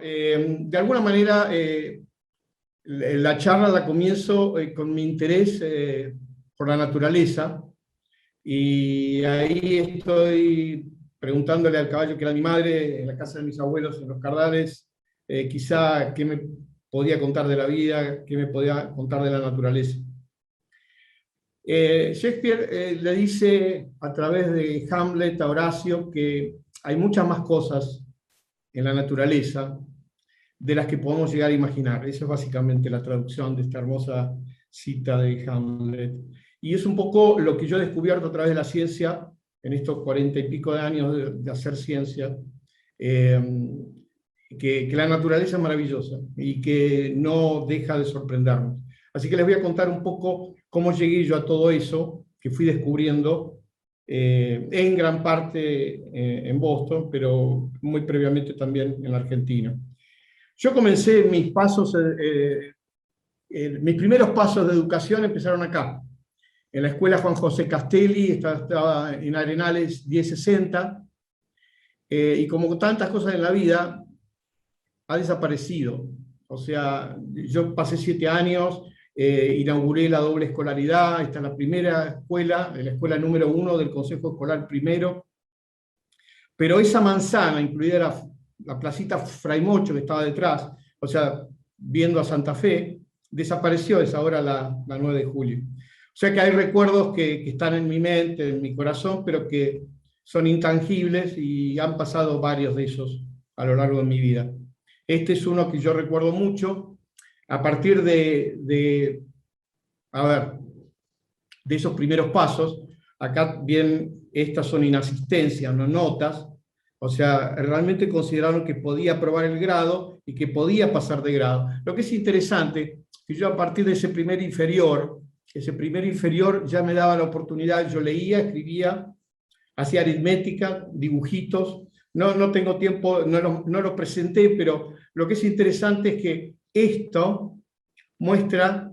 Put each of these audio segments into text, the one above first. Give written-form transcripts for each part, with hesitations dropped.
de alguna manera la charla la comienzo con mi interés por la naturaleza, y ahí estoy preguntándole al caballo que era mi madre, en la casa de mis abuelos, en los Cardales, quizá qué me podía contar de la vida, qué me podía contar de la naturaleza. Shakespeare le dice a través de Hamlet a Horacio que hay muchas más cosas en la naturaleza de las que podemos llegar a imaginar. Esa es básicamente la traducción de esta hermosa cita de Hamlet. Y es un poco lo que yo he descubierto a través de la ciencia, en estos 40 y pico de años de hacer ciencia, que la naturaleza es maravillosa y que no deja de sorprendernos. Así que les voy a contar un poco cómo llegué yo a todo eso que fui descubriendo, en gran parte en Boston, pero muy previamente también en la Argentina. Yo comencé mis pasos, mis primeros pasos de educación empezaron acá, en la escuela Juan José Castelli, estaba en Arenales 1060, y como tantas cosas en la vida, ha desaparecido. O sea, yo pasé 7 años, inauguré la doble escolaridad, esta es la primera escuela, la escuela número 1 del Consejo Escolar primero, pero esa manzana, incluida la placita Fray Mocho que estaba detrás, o sea, viendo a Santa Fe, desapareció, es ahora la 9 de julio. O sea que hay recuerdos que están en mi mente, en mi corazón, pero que son intangibles, y han pasado varios de esos a lo largo de mi vida. Este es uno que yo recuerdo mucho, a partir de esos primeros pasos. Acá bien, estas son inasistencias, no notas, o sea, realmente consideraron que podía aprobar el grado y que podía pasar de grado. Lo que es interesante, que yo a partir de ese primer inferior ya me daba la oportunidad, yo leía, escribía, hacía aritmética, dibujitos, no tengo tiempo, no lo presenté, pero lo que es interesante es que esto muestra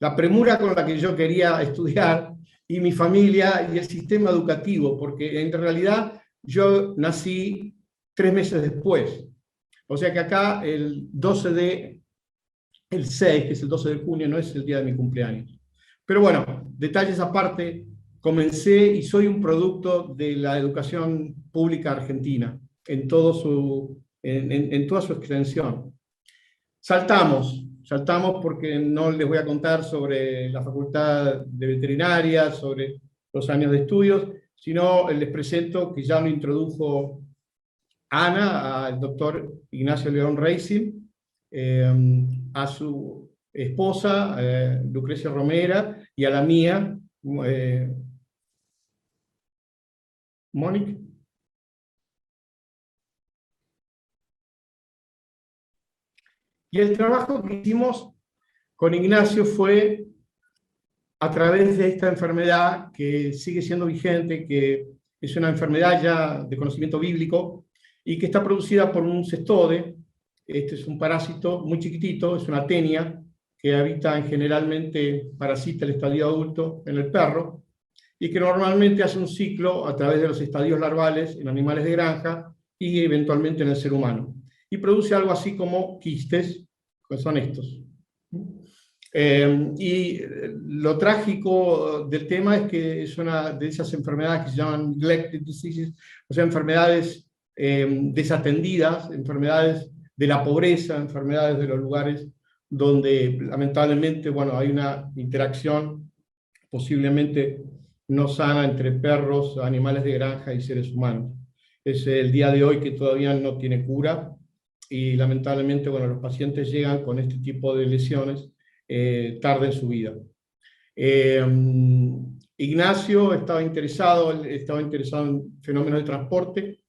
la premura con la que yo quería estudiar, y mi familia y el sistema educativo, porque en realidad yo nací 3 meses después. O sea que acá el 6, que es el 12 de junio, no es el día de mi cumpleaños. Pero bueno, detalles aparte, comencé y soy un producto de la educación pública argentina, en toda su extensión. Saltamos porque no les voy a contar sobre la Facultad de Veterinaria, sobre los años de estudios, sino les presento, que ya lo introdujo Ana, al doctor Ignacio León Racing, a su esposa, Lucrecia Romera, y a la mía, Mónica. Y el trabajo que hicimos con Ignacio fue a través de esta enfermedad que sigue siendo vigente, que es una enfermedad ya de conocimiento bíblico y que está producida por un cestode. Este es un parásito muy chiquitito, es una tenia que generalmente parasita el estadio adulto en el perro, y que normalmente hace un ciclo a través de los estadios larvales en animales de granja y eventualmente en el ser humano. Y produce algo así como quistes, que son estos. Y lo trágico del tema es que es una de esas enfermedades que se llaman neglected diseases, o sea, enfermedades desatendidas, enfermedades de la pobreza, enfermedades de los lugares donde lamentablemente, bueno, hay una interacción posiblemente no sana entre perros, animales de granja y seres humanos. Es el día de hoy que todavía no tiene cura, y lamentablemente, bueno, los pacientes llegan con este tipo de lesiones tarde en su vida. Ignacio estaba interesado en fenómenos de transporte.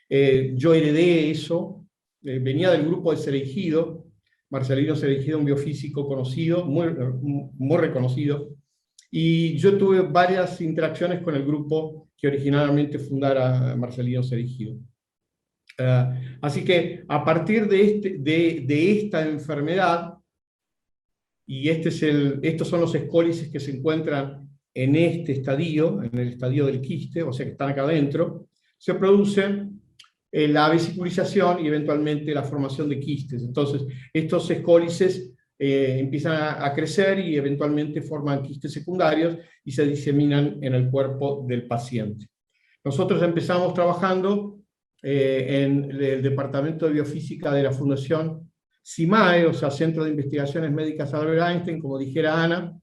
Yo heredé eso, venía del grupo de Cereijido, Marcelino Cereijido, un biofísico conocido, muy reconocido, y yo tuve varias interacciones con el grupo que originalmente fundara Marcelino Cereijido. Así que a partir de esta enfermedad, y estos son los escólices que se encuentran en este estadio, en el estadio del quiste, o sea que están acá adentro, se producen la vesiculización y eventualmente la formación de quistes. Entonces, estos escólices empiezan a crecer y eventualmente forman quistes secundarios y se diseminan en el cuerpo del paciente. Nosotros empezamos trabajando en el Departamento de Biofísica de la Fundación CIMAE, o sea, Centro de Investigaciones Médicas Albert Einstein, como dijera Ana,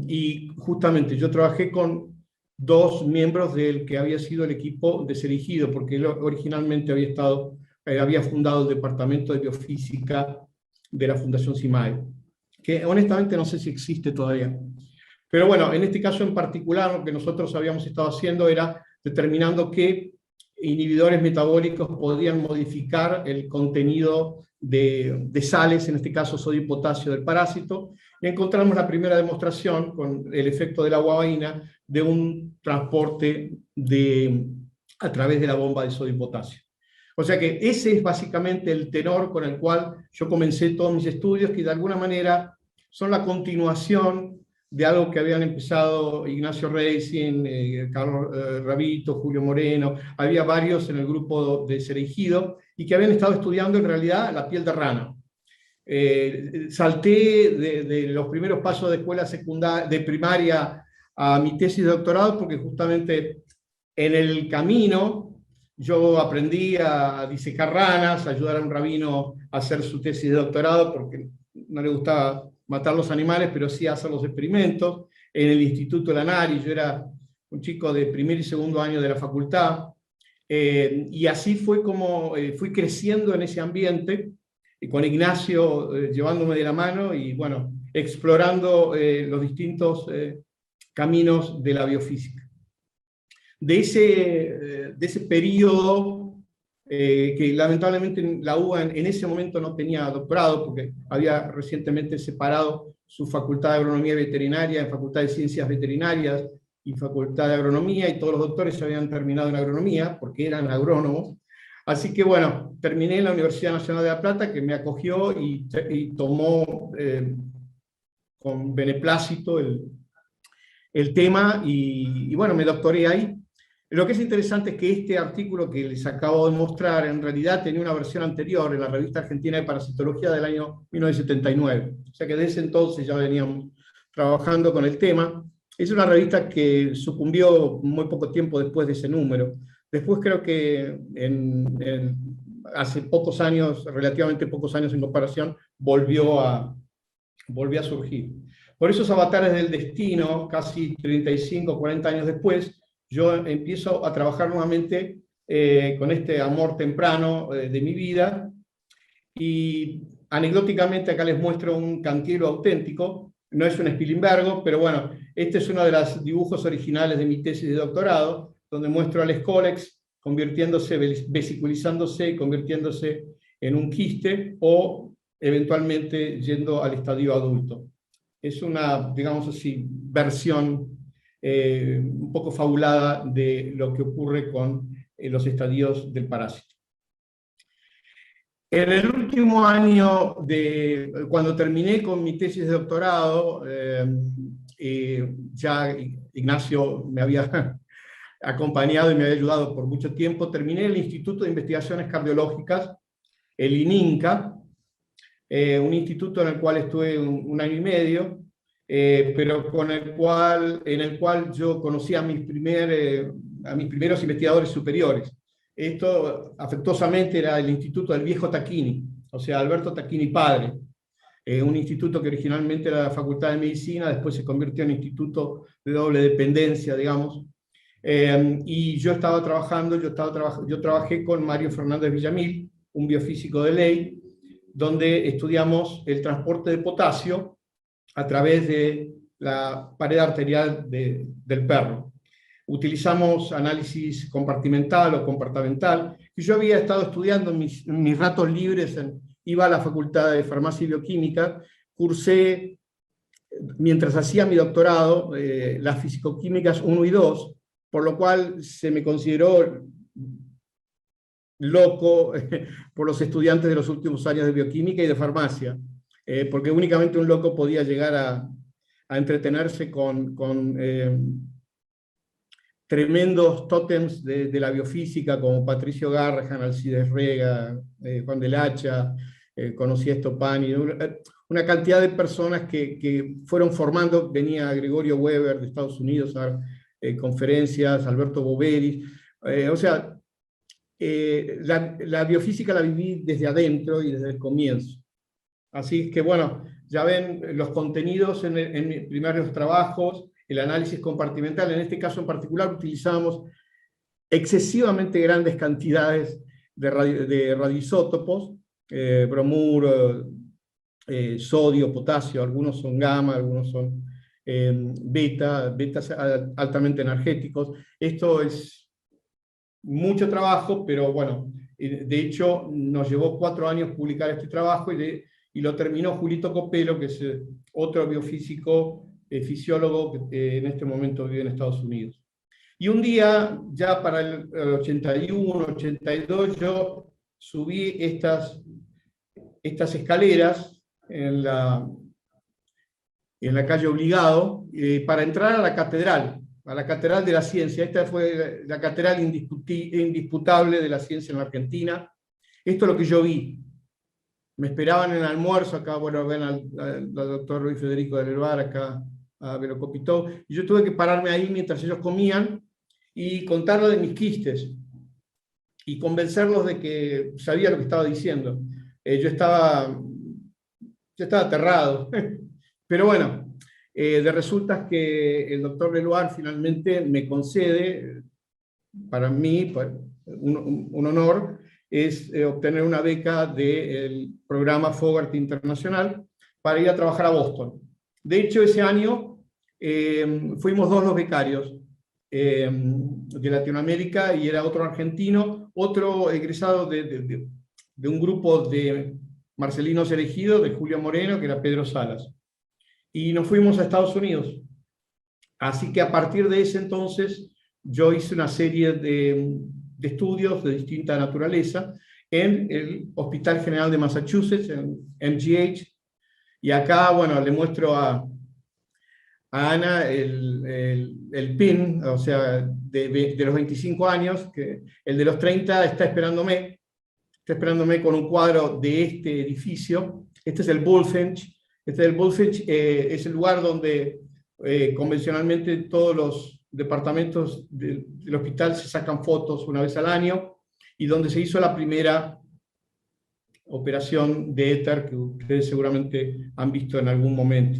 y justamente yo trabajé con dos miembros del que había sido el equipo de Cereigido, porque él originalmente había fundado el Departamento de Biofísica de la Fundación CIMAE, que honestamente no sé si existe todavía. Pero bueno, en este caso en particular, lo que nosotros habíamos estado haciendo era determinando qué inhibidores metabólicos podían modificar el contenido de sales, en este caso sodio y potasio del parásito, y encontramos la primera demostración con el efecto de la guabaína de un transporte a través de la bomba de sodio y potasio. O sea que ese es básicamente el tenor con el cual yo comencé todos mis estudios, que de alguna manera son la continuación de algo que habían empezado Ignacio Reising, Carlos Ravito, Julio Moreno, había varios en el grupo de Cereigido, y que habían estado estudiando en realidad la piel de rana. Salté de los primeros pasos de escuela secundaria, de primaria, a mi tesis de doctorado, porque justamente en el camino yo aprendí a disecar ranas, a ayudar a un rabino a hacer su tesis de doctorado, porque no le gustaba matar los animales, pero sí hacer los experimentos. En el Instituto Lanari, yo era un chico de primer y segundo año de la facultad, y así fue como fui creciendo en ese ambiente, con Ignacio llevándome de la mano y bueno, explorando los distintos caminos de la biofísica. De ese periodo, que lamentablemente la UBA en ese momento no tenía doctorado, porque había recientemente separado su Facultad de Agronomía y Veterinaria en Facultad de Ciencias Veterinarias y Facultad de Agronomía, y todos los doctores habían terminado en agronomía, porque eran agrónomos. Así que bueno, terminé en la Universidad Nacional de La Plata, que me acogió y tomó con beneplácito el tema, y bueno, me doctoré ahí. Lo que es interesante es que este artículo que les acabo de mostrar en realidad tenía una versión anterior en la Revista Argentina de Parasitología del año 1979. O sea que desde entonces ya veníamos trabajando con el tema. Es una revista que sucumbió muy poco tiempo después de ese número. Después creo que hace pocos años, relativamente pocos años en comparación, volvió a surgir. Por esos avatares del destino, casi 35, 40 años después, yo empiezo a trabajar nuevamente con este amor temprano de mi vida, y anecdóticamente acá les muestro un cantielo auténtico, no es un Spilimbergo, pero bueno, este es uno de los dibujos originales de mi tesis de doctorado, donde muestro al Scolex convirtiéndose, vesiculizándose, convirtiéndose en un quiste, o eventualmente yendo al estadio adulto. Es una, digamos así, versión un poco fabulada de lo que ocurre con los estadios del parásito. En el último año, cuando terminé con mi tesis de doctorado, ya Ignacio me había acompañado y me había ayudado por mucho tiempo, terminé el Instituto de Investigaciones Cardiológicas, el ININCA, un instituto en el cual estuve un año y medio, pero en el cual yo conocí a mis primeros investigadores superiores. Esto, afectuosamente, era el Instituto del Viejo Tacchini, o sea, Alberto Tacchini padre, un instituto que originalmente era la Facultad de Medicina, después se convirtió en instituto de doble dependencia, digamos, y yo trabajé con Mario Fernández Villamil, un biofísico de ley, donde estudiamos el transporte de potasio a través de la pared arterial del perro. Utilizamos análisis compartimental o comportamental, y yo había estado estudiando en mis ratos libres, iba a la Facultad de Farmacia y Bioquímica, cursé, mientras hacía mi doctorado, las fisicoquímicas 1 y 2, por lo cual se me consideró loco por los estudiantes de los últimos años de bioquímica y de farmacia, porque únicamente un loco podía llegar a entretenerse con tremendos tótems de la biofísica, como Patricio Garrahan, Alcides Rega, Juan del Hacha, conocí a Stopani, una cantidad de personas que fueron formando. Venía Gregorio Weber de Estados Unidos a dar conferencias, Alberto Boveri, o sea, la biofísica la viví desde adentro y desde el comienzo. Así que bueno, ya ven los contenidos en mis primeros trabajos, el análisis compartimental. En este caso en particular utilizamos excesivamente grandes cantidades de radioisótopos, bromuro, sodio, potasio, algunos son gamma, algunos son betas altamente energéticos. Esto es mucho trabajo, pero bueno, de hecho nos llevó 4 años publicar este trabajo y lo terminó Julito Copelo, que es otro biofísico, fisiólogo que en este momento vive en Estados Unidos. Y un día, ya para el 81, 82, yo subí estas escaleras en la calle Obligado, para entrar a la Catedral de la Ciencia. Esta fue la catedral indisputable de la ciencia en la Argentina. Esto es lo que yo vi. Me esperaban en el almuerzo, acá, bueno, ven al doctor Luis Federico de Lerbar, acá a Velocopitó, y yo tuve que pararme ahí mientras ellos comían y contarles de mis quistes, y convencerlos de que sabía lo que estaba diciendo. Yo estaba aterrado. Pero bueno, de resultas que el doctor Leloir finalmente me concede, para mí, un honor, es obtener una beca del programa Fogarty Internacional para ir a trabajar a Boston. De hecho, ese año fuimos 2 los becarios de Latinoamérica, y era otro argentino, otro egresado de un grupo de Marcelinos Elegidos, de Julio Moreno, que era Pedro Salas. Y nos fuimos a Estados Unidos. Así que a partir de ese entonces yo hice una serie de estudios de distinta naturaleza en el Hospital General de Massachusetts, en MGH, y acá, bueno, le muestro a Ana el PIN, o sea, de los 25 años, que el de los 30 está esperándome con un cuadro de este edificio. Este es el Bulfinch. Es el lugar donde convencionalmente todos los departamentos del hospital se sacan fotos una vez al año, y donde se hizo la primera operación de éter que ustedes seguramente han visto en algún momento.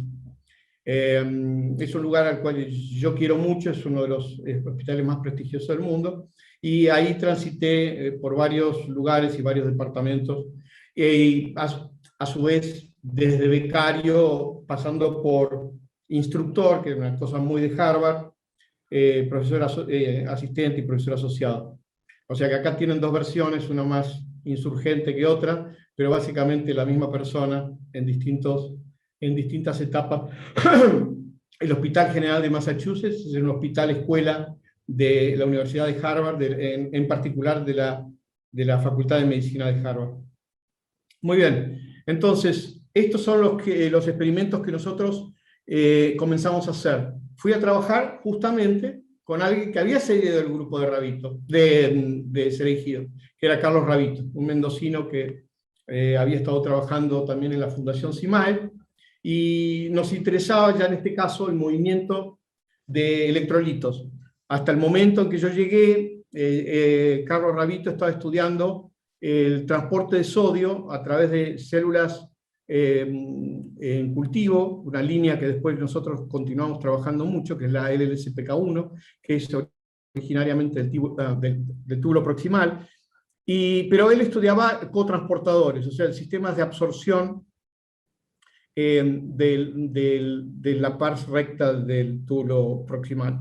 Es un lugar al cual yo quiero mucho, es uno de los hospitales más prestigiosos del mundo, y ahí transité por varios lugares y varios departamentos, y a su vez desde becario, pasando por instructor, que es una cosa muy de Harvard, profesor asistente y profesor asociado. O sea que acá tienen 2 versiones, una más insurgente que otra, pero básicamente la misma persona en distintas etapas. El Hospital General de Massachusetts es un hospital escuela de la Universidad de Harvard, en particular de la Facultad de Medicina de Harvard. Muy bien, entonces, estos son los experimentos que nosotros comenzamos a hacer. Fui a trabajar justamente con alguien que había seguido del grupo de Rabito, de Cereijido, que era Carlos Rabito, un mendocino que había estado trabajando también en la Fundación CIMAE, y nos interesaba ya en este caso el movimiento de electrolitos. Hasta el momento en que yo llegué, Carlos Rabito estaba estudiando el transporte de sodio a través de células en cultivo, una línea que después nosotros continuamos trabajando mucho, que es la LLSPK1, que es originariamente del túbulo proximal, pero él estudiaba cotransportadores, o sea, sistemas de absorción de la pars recta del túbulo proximal.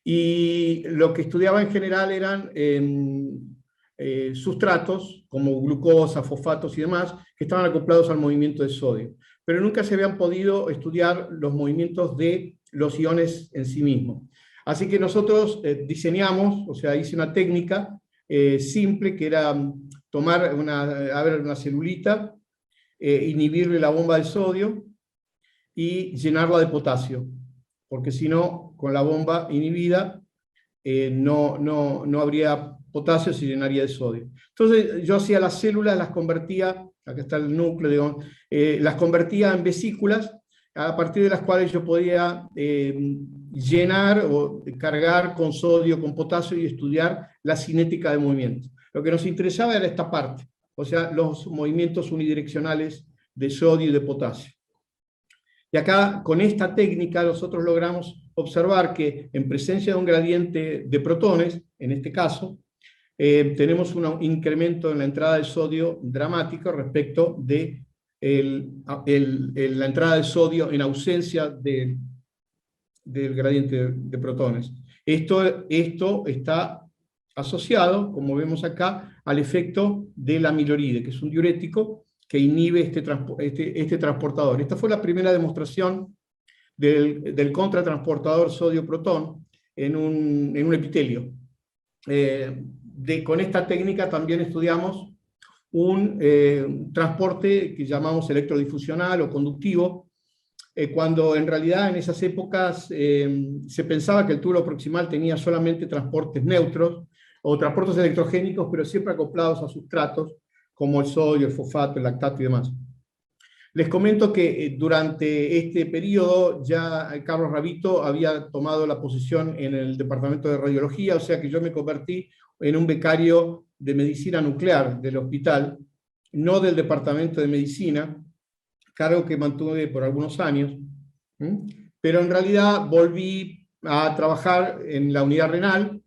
Y lo que estudiaba en general eran sustratos, como glucosa, fosfatos y demás, que estaban acoplados al movimiento de sodio. Pero nunca se habían podido estudiar los movimientos de los iones en sí mismos. Así que nosotros diseñamos, o sea, hice una técnica simple, que era tomar una celulita, inhibirle la bomba de sodio y llenarla de potasio, porque si no, con la bomba inhibida, no habría potasio, se llenaría de sodio. Entonces yo hacía las células, las convertía, acá está el núcleo, digamos, las convertía en vesículas, a partir de las cuales yo podía llenar o cargar con sodio, con potasio y estudiar la cinética de movimiento. Lo que nos interesaba era esta parte, o sea, los movimientos unidireccionales de sodio y de potasio. Y acá, con esta técnica, nosotros logramos observar que en presencia de un gradiente de protones, en este caso, tenemos un incremento en la entrada de sodio dramático respecto de la entrada de sodio en ausencia del gradiente de protones. Esto está asociado, como vemos acá, al efecto de la amiloride, que es un diurético que inhibe este transportador. Esta fue la primera demostración del contratransportador sodio-protón en un epitelio. Con esta técnica también estudiamos un transporte que llamamos electrodifusional o conductivo, cuando en realidad en esas épocas se pensaba que el tubo proximal tenía solamente transportes neutros o transportes electrogénicos, pero siempre acoplados a sustratos, como el sodio, el fosfato, el lactato y demás. Les comento que durante este periodo ya Carlos Ravito había tomado la posición en el departamento de radiología, o sea que yo me convertí en un becario de medicina nuclear del hospital, no del departamento de medicina, cargo que mantuve por algunos años, pero en realidad volví a trabajar en la unidad renal.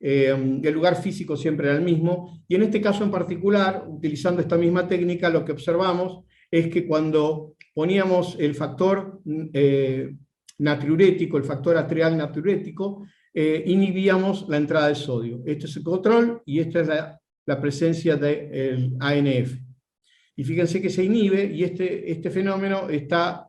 El lugar físico siempre era el mismo, y en este caso en particular, utilizando esta misma técnica, lo que observamos es que cuando poníamos el factor natriurético, el factor atrial natriurético, inhibíamos la entrada de sodio. Este es el control y esta es la presencia del ANF. Y fíjense que se inhibe, y este fenómeno está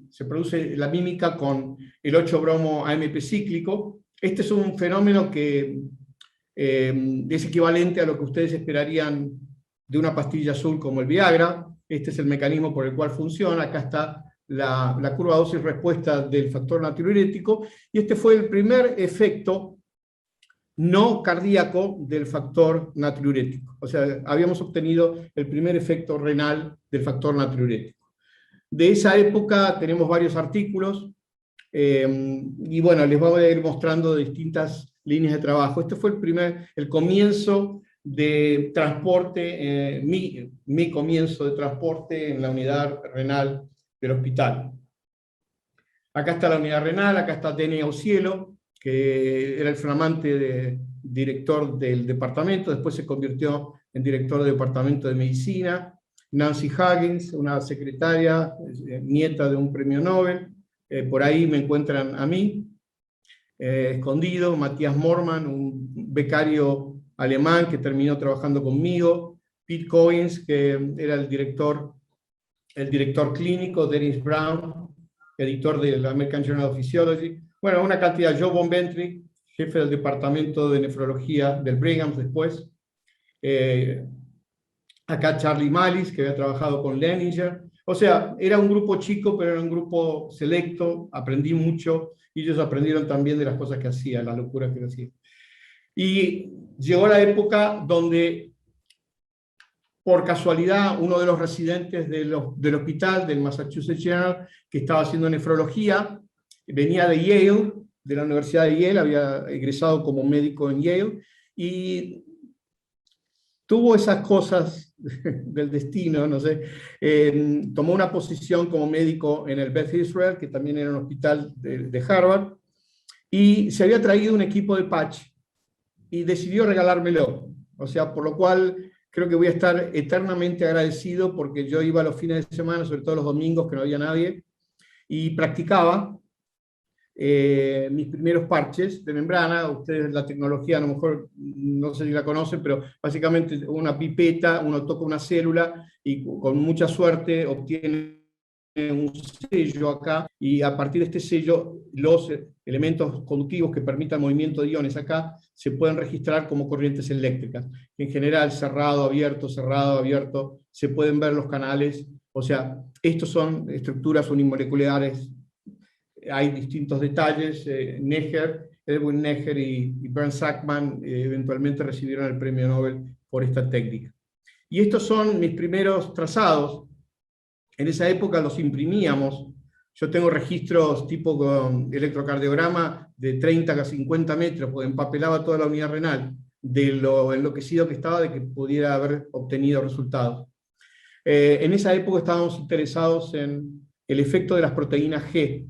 se produce la mímica con el 8-bromo AMP cíclico. Este es un fenómeno que es equivalente a lo que ustedes esperarían de una pastilla azul como el Viagra. Este es el mecanismo por el cual funciona. Acá está la curva dosis-respuesta del factor natriurético, y este fue el primer efecto no cardíaco del factor natriurético. O sea, habíamos obtenido el primer efecto renal del factor natriurético. De esa época tenemos varios artículos, y bueno, les voy a ir mostrando distintas líneas de trabajo. Este fue el comienzo de transporte, mi comienzo de transporte en la unidad renal del hospital. Acá está la unidad renal, acá está Denny Aucielo, que era el flamante director del departamento, después se convirtió en director del departamento de medicina. Nancy Huggins, una secretaria, nieta de un premio Nobel, por ahí me encuentran a mí, escondido. Matías Morman, un becario alemán que terminó trabajando conmigo. Pete Coggins, que era el director clínico. Dennis Brown, editor del American Journal of Physiology. Bueno, una cantidad. Joe Von Bentrick, jefe del departamento de nefrología del Brigham después. Acá Charlie Mallis, que había trabajado con Leninger. O sea, era un grupo chico, pero era un grupo selecto. Aprendí mucho, y ellos aprendieron también de las cosas que hacía, las locuras que hacía. Y llegó la época donde, por casualidad, uno de los residentes del hospital, del Massachusetts General, que estaba haciendo nefrología, venía de Yale, de la Universidad de Yale, había egresado como médico en Yale, y tuvo esas cosas del destino, no sé, tomó una posición como médico en el Beth Israel, que también era un hospital de Harvard, y se había traído un equipo de patch, y decidió regalármelo. O sea, por lo cual creo que voy a estar eternamente agradecido, porque yo iba los fines de semana, sobre todo los domingos, que no había nadie, y practicaba mis primeros parches de membrana. Ustedes la tecnología a lo mejor no sé si la conocen, pero básicamente una pipeta, uno toca una célula y con mucha suerte obtiene un sello acá, y a partir de este sello, los elementos conductivos que permitan movimiento de iones acá se pueden registrar como corrientes eléctricas. En general, cerrado, abierto, se pueden ver los canales. O sea, estos son estructuras unimoleculares. Hay distintos detalles. Edwin Neher y Bernd Sackmann eventualmente recibieron el premio Nobel por esta técnica. Y estos son mis primeros trazados. En esa época los imprimíamos. Yo tengo registros tipo con electrocardiograma de 30 a 50 metros, porque empapelaba toda la unidad renal, de lo enloquecido que estaba de que pudiera haber obtenido resultados. En esa época estábamos interesados en el efecto de las proteínas G,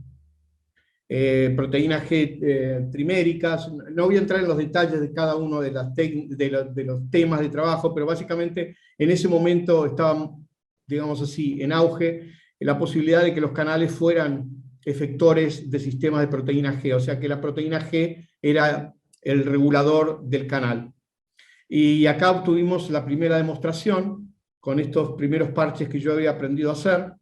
triméricas. No voy a entrar en los detalles de cada uno de los temas de trabajo, pero básicamente en ese momento estaban, digamos así, en auge la posibilidad de que los canales fueran efectores de sistemas de proteína G, o sea que la proteína G era el regulador del canal. Y acá obtuvimos la primera demostración con estos primeros parches que yo había aprendido a hacer,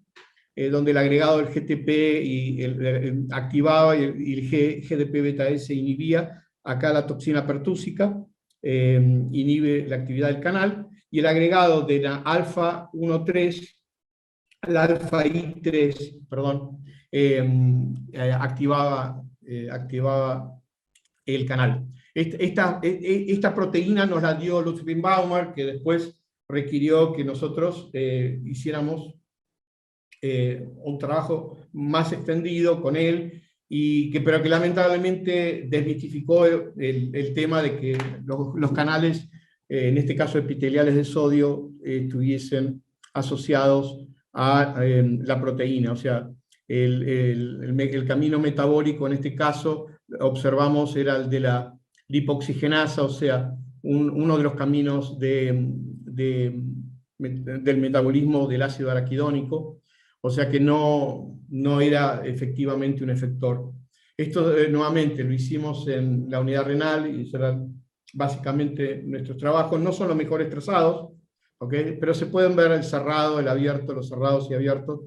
donde el agregado del GTP activaba y el GDP beta S inhibía acá la toxina pertúsica, inhibe la actividad del canal, y el agregado de la alfa 1,3, la alfa I3, perdón, activaba el canal. Esta proteína nos la dio Lutz Birnbaumer, que después requirió que nosotros hiciéramos un trabajo más extendido con él, pero que lamentablemente desmitificó el tema de que los canales, en este caso epiteliales de sodio, estuviesen asociados a la proteína. O sea, el camino metabólico en este caso, observamos, era el de la lipoxigenasa, o sea, uno de los caminos del metabolismo del ácido araquidónico. O sea que no era efectivamente un efector. Esto nuevamente lo hicimos en la unidad renal, y serán básicamente nuestros trabajos. No son los mejores trazados, ¿okay? Pero se pueden ver el cerrado, el abierto, los cerrados y abiertos.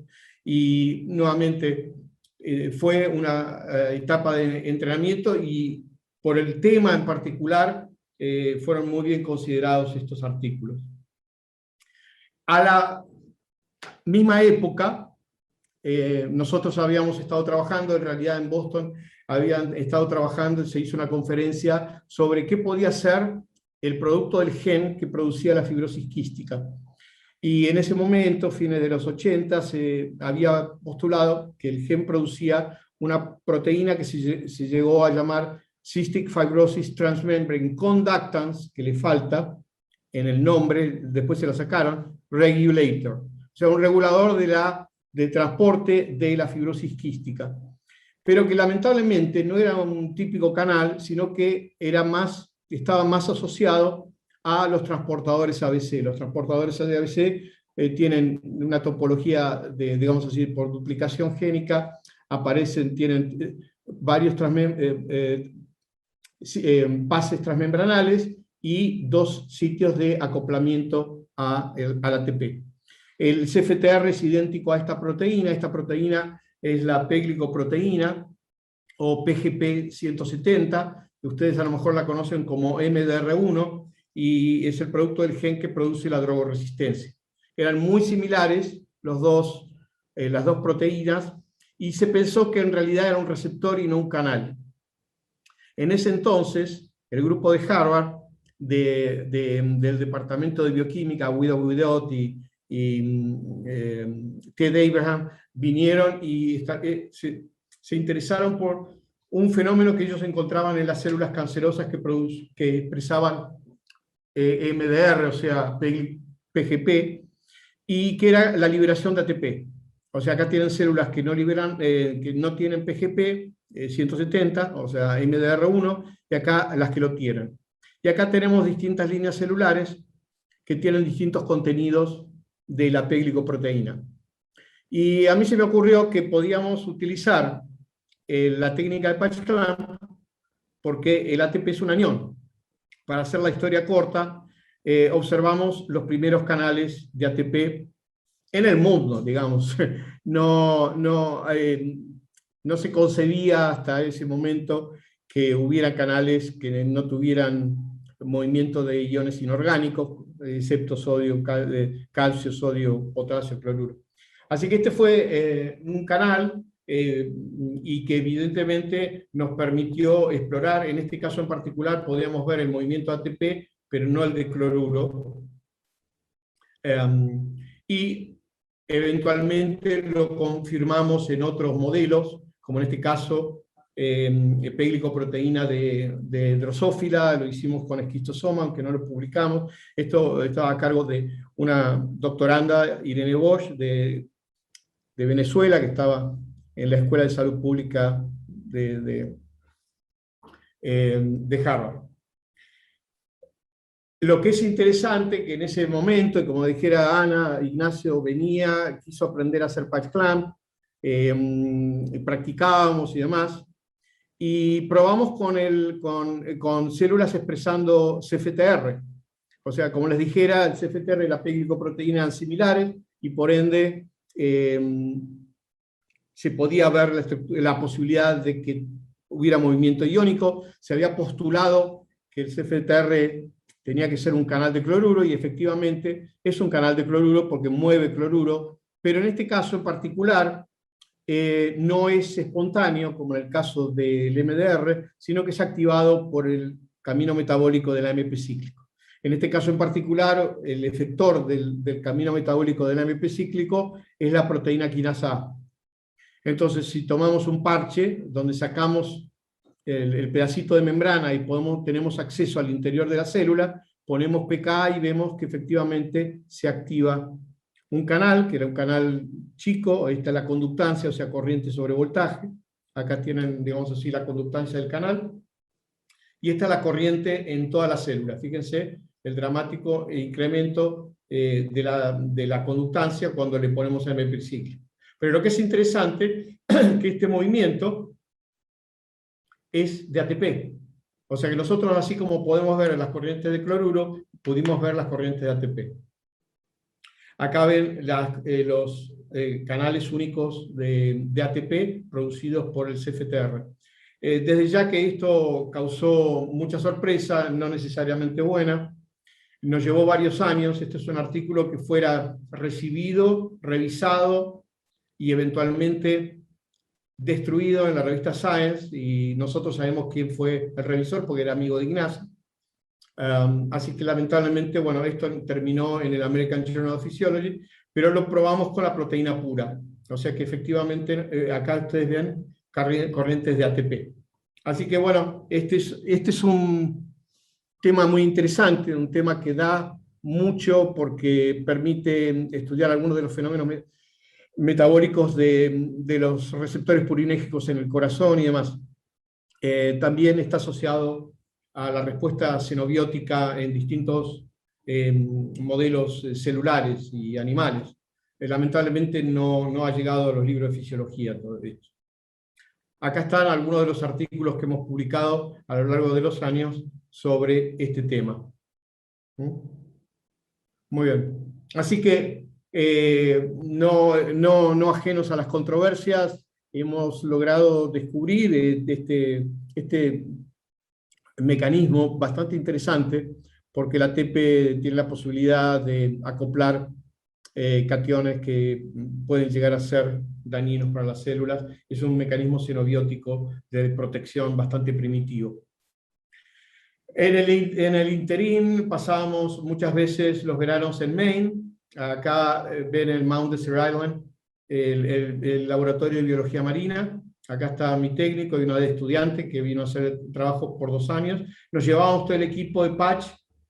Y nuevamente fue una etapa de entrenamiento, y por el tema en particular fueron muy bien considerados estos artículos. A la misma época, nosotros habíamos estado trabajando, en realidad en Boston habían estado trabajando, se hizo una conferencia sobre qué podía ser el producto del gen que producía la fibrosis quística. Y en ese momento, fines de los 80, se había postulado que el gen producía una proteína que se llegó a llamar Cystic Fibrosis Transmembrane Conductance, que le falta en el nombre, después se la sacaron, regulator. O sea, un regulador de transporte de la fibrosis quística, pero que lamentablemente no era un típico canal, sino que estaba más asociado a los transportadores ABC. Los transportadores ABC tienen una topología digamos así, por duplicación génica, tienen varios pases transmembranales y dos sitios de acoplamiento al ATP. El CFTR es idéntico a esta proteína es la peglicoproteína, o PGP-170, que ustedes a lo mejor la conocen como MDR1, y es el producto del gen que produce la drogoresistencia. Eran muy similares las dos proteínas, y se pensó que en realidad era un receptor y no un canal. En ese entonces, el grupo de Harvard, del Departamento de Bioquímica, Guido Guidotti y Ted Abraham, vinieron y se interesaron por un fenómeno que ellos encontraban en las células cancerosas que expresaban MDR, o sea, PGP, y que era la liberación de ATP. O sea, acá tienen células que no tienen PGP 170, o sea, MDR1, y acá las que lo tienen. Y acá tenemos distintas líneas celulares que tienen distintos contenidos de la peglicoproteína. Y a mí se me ocurrió que podíamos utilizar la técnica de patch clamp, porque el ATP es un anión. Para hacer la historia corta, observamos los primeros canales de ATP en el mundo, digamos. No, no se concebía hasta ese momento que hubiera canales que no tuvieran movimiento de iones inorgánicos, excepto sodio, calcio, sodio, potasio, cloruro. Así que este fue un canal y que evidentemente nos permitió explorar, en este caso en particular podíamos ver el movimiento ATP, pero no el de cloruro. Y eventualmente lo confirmamos en otros modelos, como en este caso pegglicoproteína de drosófila, lo hicimos con esquistosoma, aunque no lo publicamos. Esto estaba a cargo de una doctoranda, Irene Bosch, de Venezuela, que estaba en la Escuela de Salud Pública de Harvard. Lo que es interesante, que en ese momento, y como dijera Ana, Ignacio venía, quiso aprender a hacer PatchClamp, practicábamos y demás, y probamos con células expresando CFTR. O sea, como les dijera, el CFTR y la pegglicoproteína eran similares, y por ende se podía ver la posibilidad de que hubiera movimiento iónico. Se había postulado que el CFTR tenía que ser un canal de cloruro, y efectivamente es un canal de cloruro porque mueve cloruro, pero en este caso en particular no es espontáneo, como en el caso del MDR, sino que es activado por el camino metabólico del AMP cíclico. En este caso en particular, el efector del camino metabólico del AMP cíclico es la proteína quinasa A. Entonces, si tomamos un parche donde sacamos el pedacito de membrana y tenemos acceso al interior de la célula, ponemos pKa y vemos que efectivamente se activa un canal, que era un canal chico. Ahí está la conductancia, o sea, corriente sobre voltaje. Acá tienen, digamos así, la conductancia del canal. Y esta es la corriente en toda la célula. Fíjense el dramático incremento de la conductancia cuando le ponemos AMP cíclico. Pero lo que es interesante es que este movimiento es de ATP. O sea que nosotros, así como podemos ver las corrientes de cloruro, pudimos ver las corrientes de ATP. Acá ven los canales únicos de ATP producidos por el CFTR. Desde ya que esto causó mucha sorpresa, no necesariamente buena, nos llevó varios años. Este es un artículo que fuera recibido, revisado y eventualmente destruido en la revista Science, y nosotros sabemos quién fue el revisor porque era amigo de Ignacio. Así que lamentablemente, bueno, esto terminó en el American Journal of Physiology, pero lo probamos con la proteína pura. O sea que efectivamente, acá ustedes ven corrientes de ATP. Así que bueno, este es un tema muy interesante, un tema que da mucho porque permite estudiar algunos de los fenómenos metabólicos de los receptores purinérgicos en el corazón y demás. También está asociado a la respuesta xenobiótica en distintos modelos celulares y animales. Lamentablemente no ha llegado a los libros de fisiología todo esto. Acá están algunos de los artículos que hemos publicado a lo largo de los años sobre este tema. Muy bien. Así que no ajenos a las controversias, hemos logrado descubrir este mecanismo bastante interesante, porque el ATP tiene la posibilidad de acoplar cationes que pueden llegar a ser dañinos para las células. Es un mecanismo xenobiótico de protección bastante primitivo. En el interín pasábamos muchas veces los veranos en Maine. Acá ven el Mount Desert Island, el laboratorio de biología marina. Acá está mi técnico y una de estudiante que vino a hacer trabajo por 2 años. Nos llevábamos todo el equipo de Patch,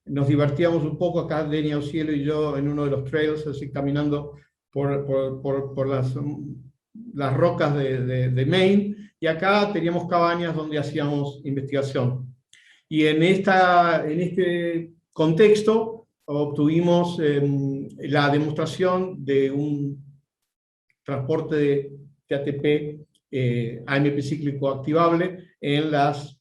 nos divertíamos un poco acá, Denia Ocielo y yo, en uno de los trails, así caminando por las rocas de Maine, y acá teníamos cabañas donde hacíamos investigación. Y en este contexto obtuvimos la demostración de un transporte de ATP AMP cíclico activable en las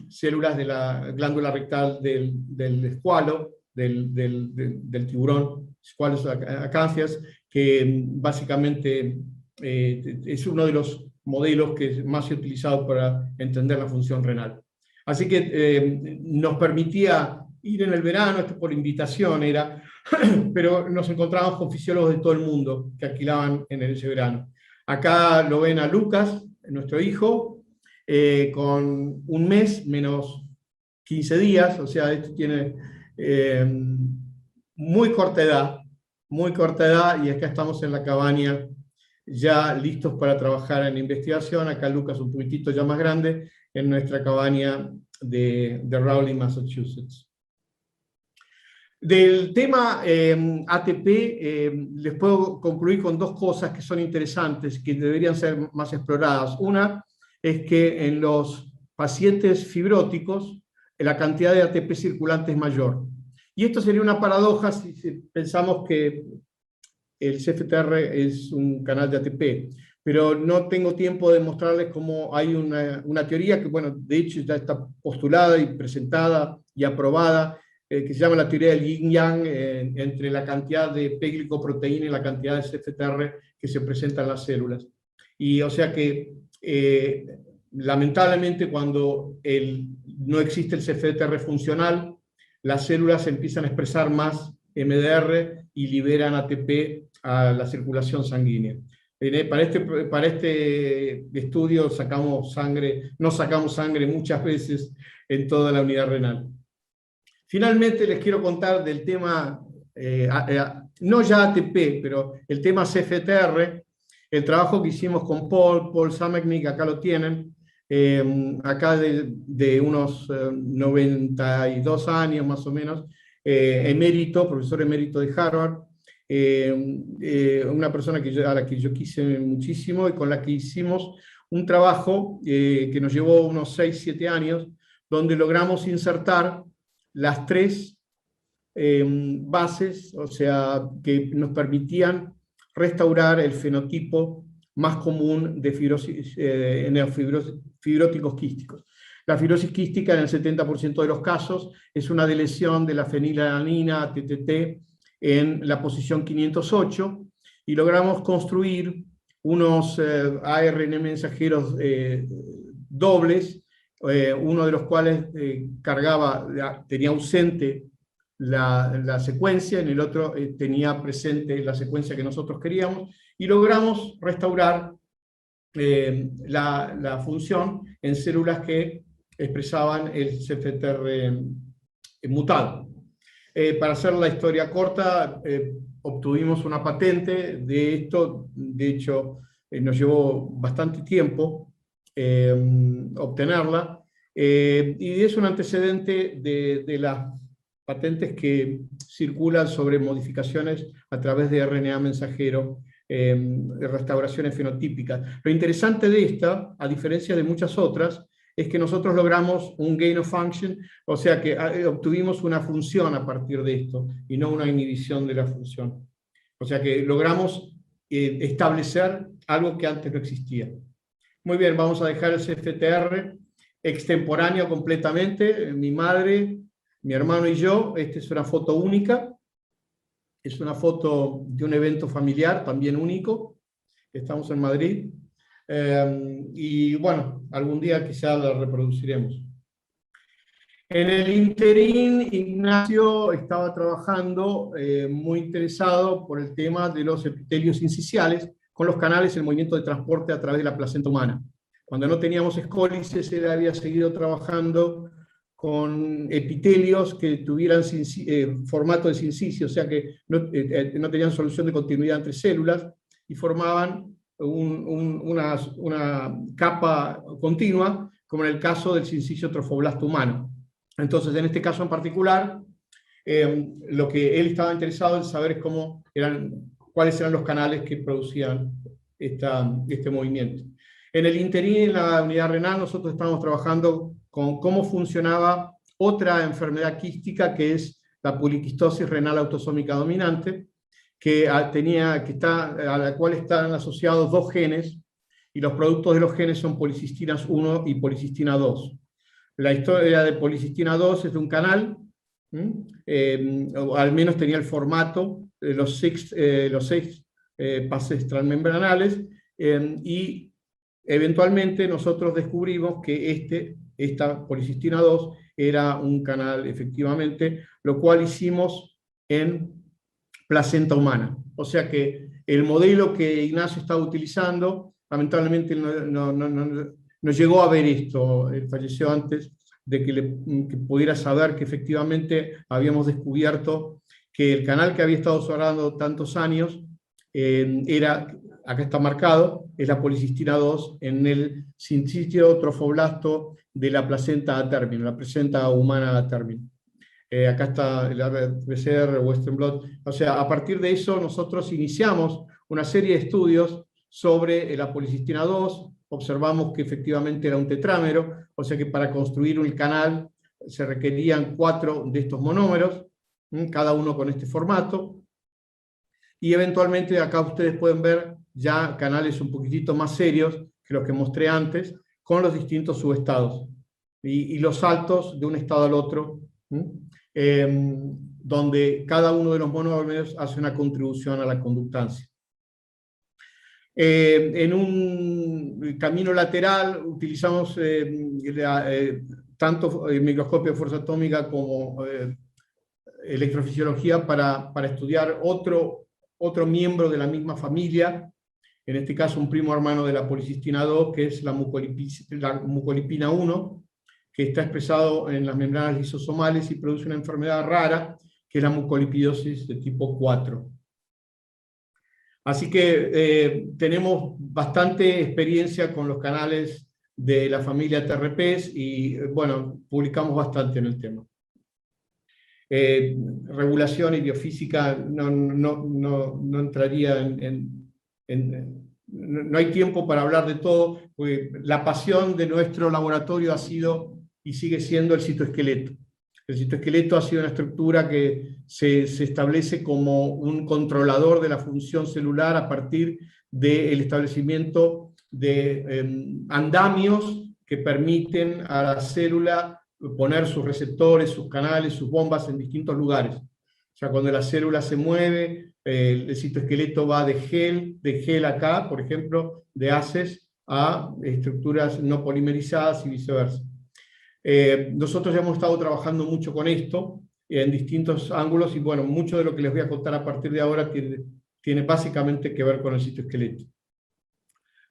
células de la glándula rectal del escualo, del tiburón, Squalus acanthias, que básicamente es uno de los modelos que más se ha utilizado para entender la función renal. Así que nos permitía ir en el verano, esto por invitación era, pero nos encontrábamos con fisiólogos de todo el mundo que alquilaban en ese verano. Acá lo ven a Lucas, nuestro hijo, con un mes menos 15 días, o sea, esto tiene muy corta edad, y acá estamos en la cabaña ya listos para trabajar en investigación. Acá Lucas un poquitito ya más grande, en nuestra cabaña de Rowley, Massachusetts. Del tema ATP, les puedo concluir con dos cosas que son interesantes, que deberían ser más exploradas. Una es que en los pacientes fibróticos la cantidad de ATP circulante es mayor. Y esto sería una paradoja si pensamos que el CFTR es un canal de ATP, pero no tengo tiempo de mostrarles cómo hay una teoría que, bueno, de hecho ya está postulada y presentada y aprobada, que se llama la teoría del yin-yang, entre la cantidad de P-glicoproteína y la cantidad de CFTR que se presenta en las células. Y o sea que, lamentablemente, cuando no existe el CFTR funcional, las células empiezan a expresar más MDR y liberan ATP a la circulación sanguínea. Para este estudio no sacamos sangre muchas veces en toda la unidad renal. Finalmente les quiero contar del tema, no ya ATP, pero el tema CFTR, el trabajo que hicimos con Paul Samechnik, acá lo tienen, acá de unos 92 años más o menos, profesor emérito de Harvard, una persona a la que yo quise muchísimo y con la que hicimos un trabajo que nos llevó unos 6-7 años, donde logramos insertar las 3 bases, o sea, que nos permitían restaurar el fenotipo más común de fibróticos quísticos. La fibrosis quística, en el 70% de los casos, es una deleción de la fenilalanina, TTT, en la posición 508, y logramos construir unos ARN mensajeros dobles, uno de los cuales tenía ausente la secuencia, en el otro tenía presente la secuencia que nosotros queríamos, y logramos restaurar la función en células que expresaban el CFTR mutado. Para hacer la historia corta, obtuvimos una patente de esto, de hecho nos llevó bastante tiempo obtenerla, y es un antecedente de las patentes que circulan sobre modificaciones a través de RNA mensajero, de restauraciones fenotípicas. Lo interesante de esta, a diferencia de muchas otras, es que nosotros logramos un gain of function, o sea que obtuvimos una función a partir de esto, y no una inhibición de la función. O sea que logramos establecer algo que antes no existía. Muy bien, vamos a dejar el CFTR extemporáneo completamente. Mi madre, mi hermano y yo. Esta es una foto única. Es una foto de un evento familiar, también único. Estamos en Madrid. Y bueno, algún día quizá la reproduciremos. En el interín, Ignacio estaba trabajando muy interesado por el tema de los epitelios incisiales con los canales en movimiento de transporte a través de la placenta humana. Cuando no teníamos escólices, él había seguido trabajando con epitelios que tuvieran formato de sincicio, o sea que no tenían solución de continuidad entre células y formaban una capa continua, como en el caso del sincicio trofoblasto humano. Entonces, en este caso en particular, lo que él estaba interesado en saber es cuáles eran los canales que producían este movimiento. En el interín, en la unidad renal, nosotros estábamos trabajando con cómo funcionaba otra enfermedad quística, que es la poliquistosis renal autosómica dominante, a la cual están asociados 2 genes, y los productos de los genes son policistinas 1 y policistina 2. La historia de policistina 2 es de un canal O al menos tenía el formato de los seis pases transmembranales, y eventualmente nosotros descubrimos que esta policistina 2 era un canal efectivamente, lo cual hicimos en placenta humana. O sea que el modelo que Ignacio estaba utilizando, lamentablemente no llegó a ver esto, falleció antes de que pudiera saber que efectivamente habíamos descubierto que el canal que había estado observando tantos años acá está marcado, es la policistina 2 en el sitio trofoblasto de la placenta a término, la placenta humana a término. Acá está el RBCR, Western Blot. O sea, a partir de eso nosotros iniciamos una serie de estudios sobre la policistina 2, observamos que efectivamente era un tetrámero, o sea que para construir un canal se requerían 4 de estos monómeros, cada uno con este formato, y eventualmente acá ustedes pueden ver ya canales un poquitito más serios que los que mostré antes, con los distintos subestados, y los saltos de un estado al otro, donde cada uno de los monómeros hace una contribución a la conductancia. En un camino lateral utilizamos tanto el microscopio de fuerza atómica como electrofisiología para estudiar otro miembro de la misma familia, en este caso un primo hermano de la policistina 2, que es la mucolipina 1, que está expresado en las membranas lisosomales y produce una enfermedad rara, que es la mucolipidosis de tipo 4. Así que tenemos bastante experiencia con los canales de la familia TRPs y, bueno, publicamos bastante en el tema. Regulación y biofísica no entraría no hay tiempo para hablar de todo, porque la pasión de nuestro laboratorio ha sido y sigue siendo el citoesqueleto. El citoesqueleto ha sido una estructura que se establece como un controlador de la función celular a partir del establecimiento de andamios que permiten a la célula poner sus receptores, sus canales, sus bombas en distintos lugares. O sea, cuando la célula se mueve, el citoesqueleto va de gel acá, por ejemplo, de haces a estructuras no polimerizadas y viceversa. Nosotros ya hemos estado trabajando mucho con esto en distintos ángulos, y bueno, mucho de lo que les voy a contar a partir de ahora tiene básicamente que ver con el citoesqueleto.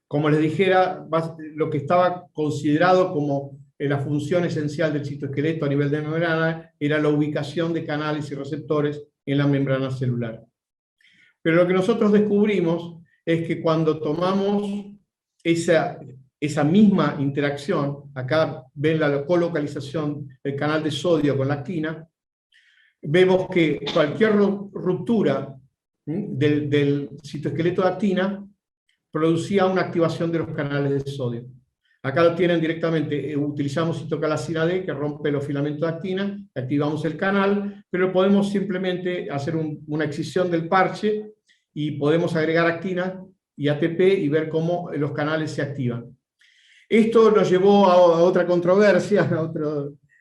Como les dijera, lo que estaba considerado como la función esencial del citoesqueleto a nivel de membrana era la ubicación de canales y receptores en la membrana celular. Pero lo que nosotros descubrimos es que cuando tomamos esa misma interacción, acá ven la colocalización del canal de sodio con la actina, vemos que cualquier ruptura del citoesqueleto de actina producía una activación de los canales de sodio. Acá lo tienen directamente, utilizamos citocalacina D, que rompe los filamentos de actina, activamos el canal, pero podemos simplemente hacer una excisión del parche y podemos agregar actina y ATP y ver cómo los canales se activan. Esto nos llevó a otra controversia, a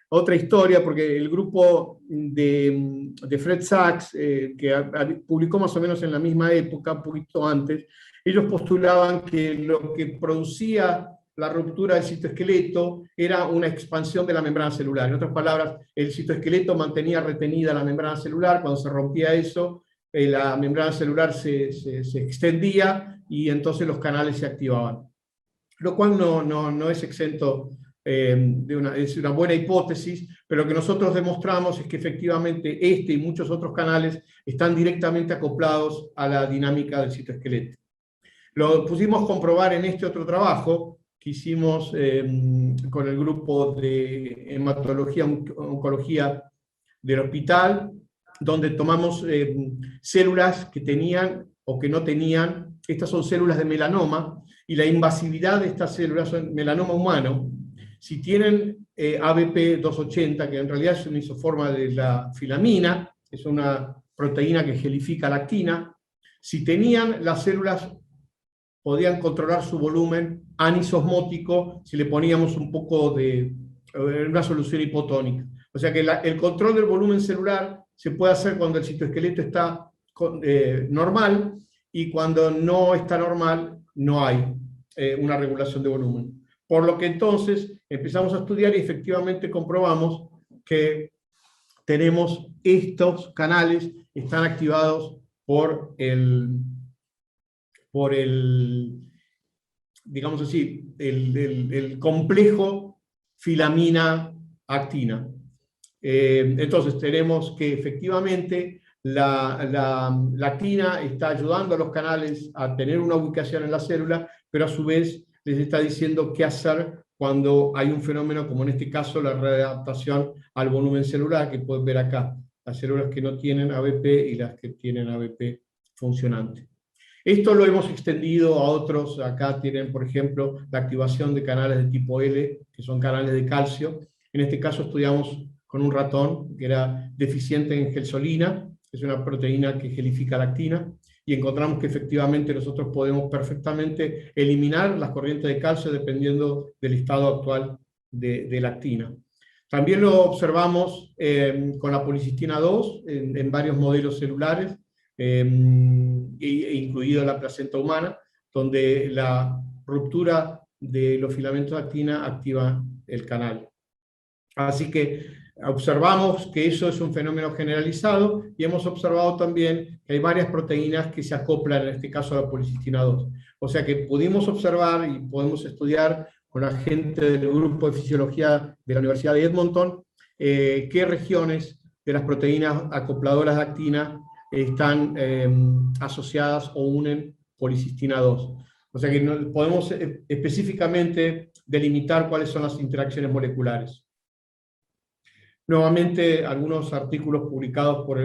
otra historia, porque el grupo de Fred Sachs, que publicó más o menos en la misma época, un poquito antes, ellos postulaban que lo que producía la ruptura del citoesqueleto era una expansión de la membrana celular. En otras palabras, el citoesqueleto mantenía retenida la membrana celular. Cuando se rompía eso, la membrana celular se extendía y entonces los canales se activaban. Lo cual no es exento es una buena hipótesis, pero lo que nosotros demostramos es que efectivamente este y muchos otros canales están directamente acoplados a la dinámica del citoesqueleto. Lo pusimos comprobar en este otro trabajo que hicimos con el grupo de hematología, oncología del hospital, donde tomamos células que tenían o que no tenían, estas son células de melanoma, y la invasividad de estas células son melanoma humano. Si tienen ABP 280, que en realidad es una isoforma de la filamina, es una proteína que gelifica la actina, si tenían las células podían controlar su volumen anisosmótico si le poníamos un poco de una solución hipotónica. O sea que el control del volumen celular se puede hacer cuando el citoesqueleto está normal, y cuando no está normal no hay una regulación de volumen. Por lo que entonces empezamos a estudiar y efectivamente comprobamos que tenemos estos canales, están activados por digamos así, el complejo filamina-actina. Entonces tenemos que efectivamente la actina está ayudando a los canales a tener una ubicación en la célula, pero a su vez les está diciendo qué hacer cuando hay un fenómeno, como en este caso la readaptación al volumen celular, que pueden ver acá, las células que no tienen ABP y las que tienen ABP funcionante. Esto lo hemos extendido a otros. Acá tienen, por ejemplo, la activación de canales de tipo L, que son canales de calcio. En este caso estudiamos con un ratón que era deficiente en gelsolina, que es una proteína que gelifica la actina, y encontramos que efectivamente nosotros podemos perfectamente eliminar las corrientes de calcio dependiendo del estado actual de la actina. También lo observamos con la policistina 2 en varios modelos celulares, incluido la placenta humana, donde la ruptura de los filamentos de actina activa el canal. Así que observamos que eso es un fenómeno generalizado, y hemos observado también que hay varias proteínas que se acoplan, en este caso a la policistina 2. O sea que pudimos observar y podemos estudiar con la gente del grupo de fisiología de la Universidad de Edmonton qué regiones de las proteínas acopladoras de actina están asociadas o unen policistina 2. O sea que podemos específicamente delimitar cuáles son las interacciones moleculares. Nuevamente, algunos artículos publicados por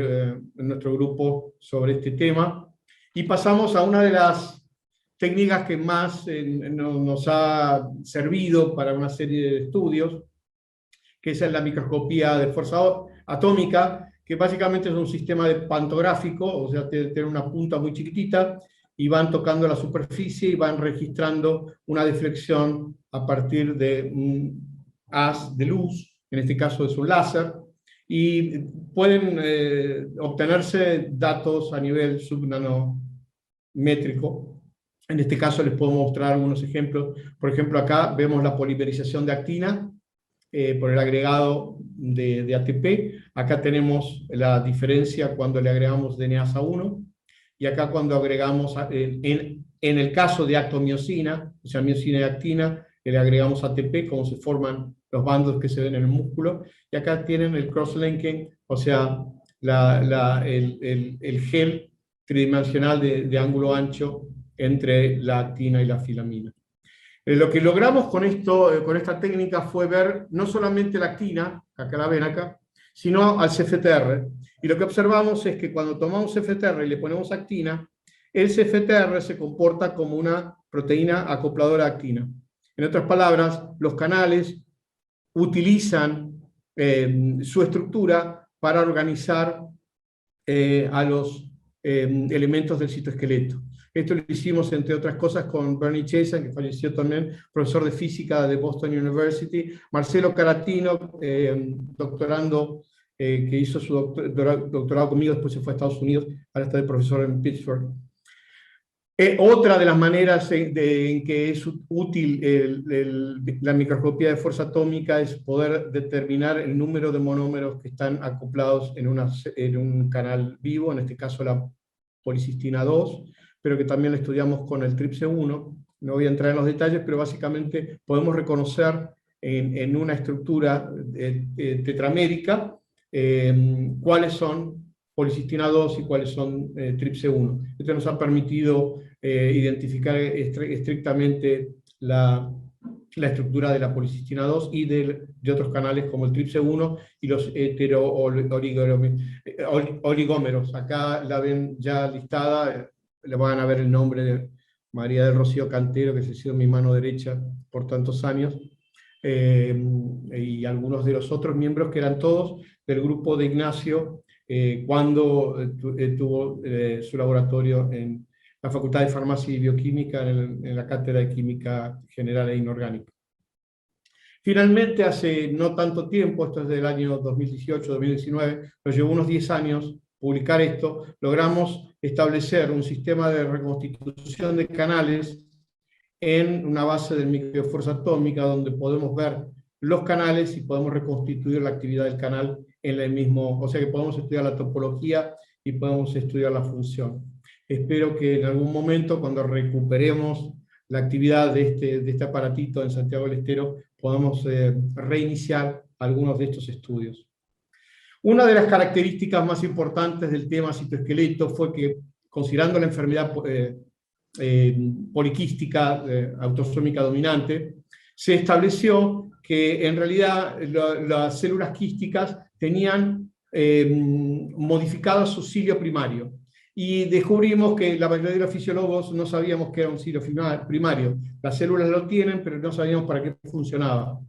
nuestro grupo sobre este tema. Y pasamos a una de las técnicas que más nos ha servido para una serie de estudios, que es la microscopía de fuerza atómica, que básicamente es un sistema de pantográfico, o sea, tiene una punta muy chiquitita, y van tocando la superficie y van registrando una deflexión a partir de un haz de luz. En este caso es un láser, y pueden obtenerse datos a nivel subnanométrico. En este caso les puedo mostrar algunos ejemplos. Por ejemplo, acá vemos la polimerización de actina por el agregado de ATP. Acá tenemos la diferencia cuando le agregamos DNasa 1, y acá cuando agregamos, en el caso de actomiosina, o sea, miosina y actina, le agregamos ATP, cómo se forman los bandos que se ven en el músculo, y acá tienen el cross-linking, o sea, el gel tridimensional de ángulo ancho entre la actina y la filamina. Lo que logramos con esta técnica fue ver no solamente la actina, acá la ven acá, sino al CFTR. Y lo que observamos es que cuando tomamos CFTR y le ponemos actina, el CFTR se comporta como una proteína acopladora actina. En otras palabras, los canales utilizan su estructura para organizar a los elementos del citoesqueleto. Esto lo hicimos, entre otras cosas, con Bernie Chazen, que falleció también, profesor de física de Boston University, Marcelo Caratino, doctorando, que hizo su doctorado conmigo, después se fue a Estados Unidos, ahora está de profesor en Pittsburgh. Otra de las maneras en que es útil la microscopía de fuerza atómica es poder determinar el número de monómeros que están acoplados en un canal vivo, en este caso la policistina 2, pero que también la estudiamos con el TRPC1. No voy a entrar en los detalles, pero básicamente podemos reconocer en una estructura tetramérica cuáles son policistina 2 y cuáles son TRPC1. Esto nos ha permitido identificar estrictamente la estructura de la policistina 2 y de otros canales como el TRPC1 y los heterooligómeros. Acá la ven ya listada, le van a ver el nombre de María del Rocío Cantero, que ha sido mi mano derecha por tantos años, y algunos de los otros miembros que eran todos del grupo de Ignacio, cuando tuvo su laboratorio en la Facultad de Farmacia y Bioquímica, en la Cátedra de Química General e Inorgánica. Finalmente, hace no tanto tiempo, esto es del año 2018-2019, nos llevó unos 10 años publicar esto, logramos establecer un sistema de reconstitución de canales en una base de microfuerza atómica donde podemos ver los canales y podemos reconstituir la actividad del canal en el mismo, o sea que podemos estudiar la topología y podemos estudiar la función. Espero que en algún momento, cuando recuperemos la actividad de este aparatito en Santiago del Estero, podamos reiniciar algunos de estos estudios. Una de las características más importantes del tema citoesqueleto fue que, considerando la enfermedad poliquística autosómica dominante, se estableció que en realidad las células quísticas tenían modificado su cilio primario. Y descubrimos que la mayoría de los fisiólogos no sabíamos que era un cilio primario. Las células lo tienen, pero no sabíamos para qué funcionaba.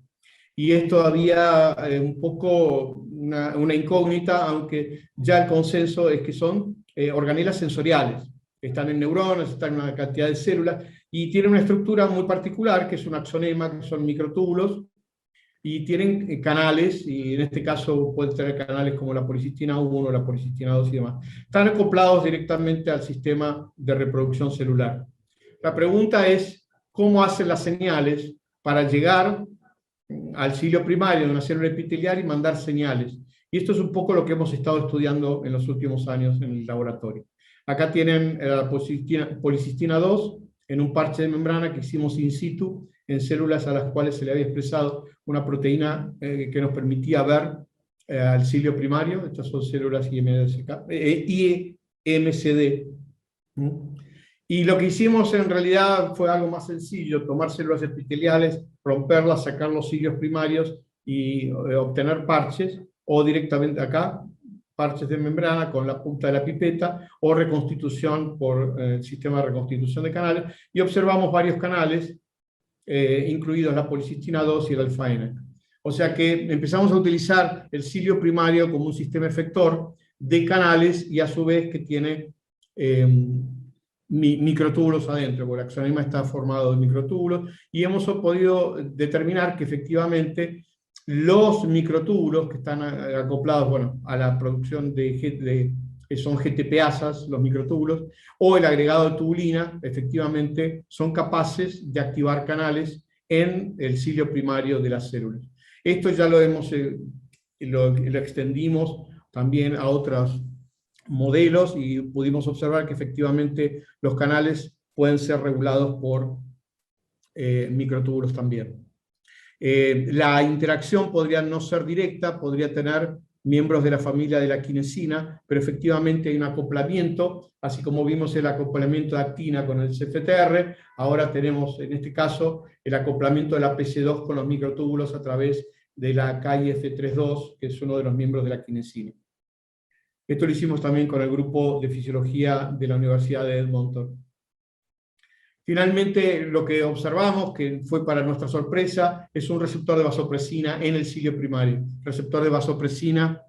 Y es todavía un poco una incógnita, aunque ya el consenso es que son organelas sensoriales. Están en neuronas, están en una cantidad de células, y tienen una estructura muy particular, que es un axonema, que son microtúbulos, y tienen canales, y en este caso pueden tener canales como la policistina 1, la policistina 2 y demás. Están acoplados directamente al sistema de reproducción celular. La pregunta es, ¿cómo hacen las señales para llegar al cilio primario de una célula epitelial y mandar señales? Y esto es un poco lo que hemos estado estudiando en los últimos años en el laboratorio. Acá tienen la policistina 2 en un parche de membrana que hicimos in situ en células a las cuales se le había expresado una proteína que nos permitía ver al cilio primario. Estas son células IMCD. Y lo que hicimos en realidad fue algo más sencillo: tomar células epiteliales, romperlas, sacar los cilios primarios y obtener parches, o directamente acá, parches de membrana con la punta de la pipeta, o reconstitución por el sistema de reconstitución de canales, y observamos varios canales, incluidos la policistina 2 y el alfa-N. O sea que empezamos a utilizar el cilio primario como un sistema efector de canales, y a su vez que tiene microtúbulos adentro, porque el axonema está formado de microtúbulos, y hemos podido determinar que efectivamente los microtúbulos que están acoplados, bueno, a la producción son GTPasas, los microtúbulos, o el agregado de tubulina, efectivamente son capaces de activar canales en el cilio primario de las células. Esto ya lo extendimos también a otros modelos, y pudimos observar que efectivamente los canales pueden ser regulados por microtúbulos también. La interacción podría no ser directa, podría tener miembros de la familia de la quinesina, pero efectivamente hay un acoplamiento, así como vimos el acoplamiento de actina con el CFTR. Ahora tenemos, en este caso, el acoplamiento de la PC2 con los microtúbulos a través de la KIF32, que es uno de los miembros de la quinesina. Esto lo hicimos también con el grupo de fisiología de la Universidad de Edmonton. Finalmente, lo que observamos, que fue para nuestra sorpresa, es un receptor de vasopresina en el cilio primario. El receptor de vasopresina,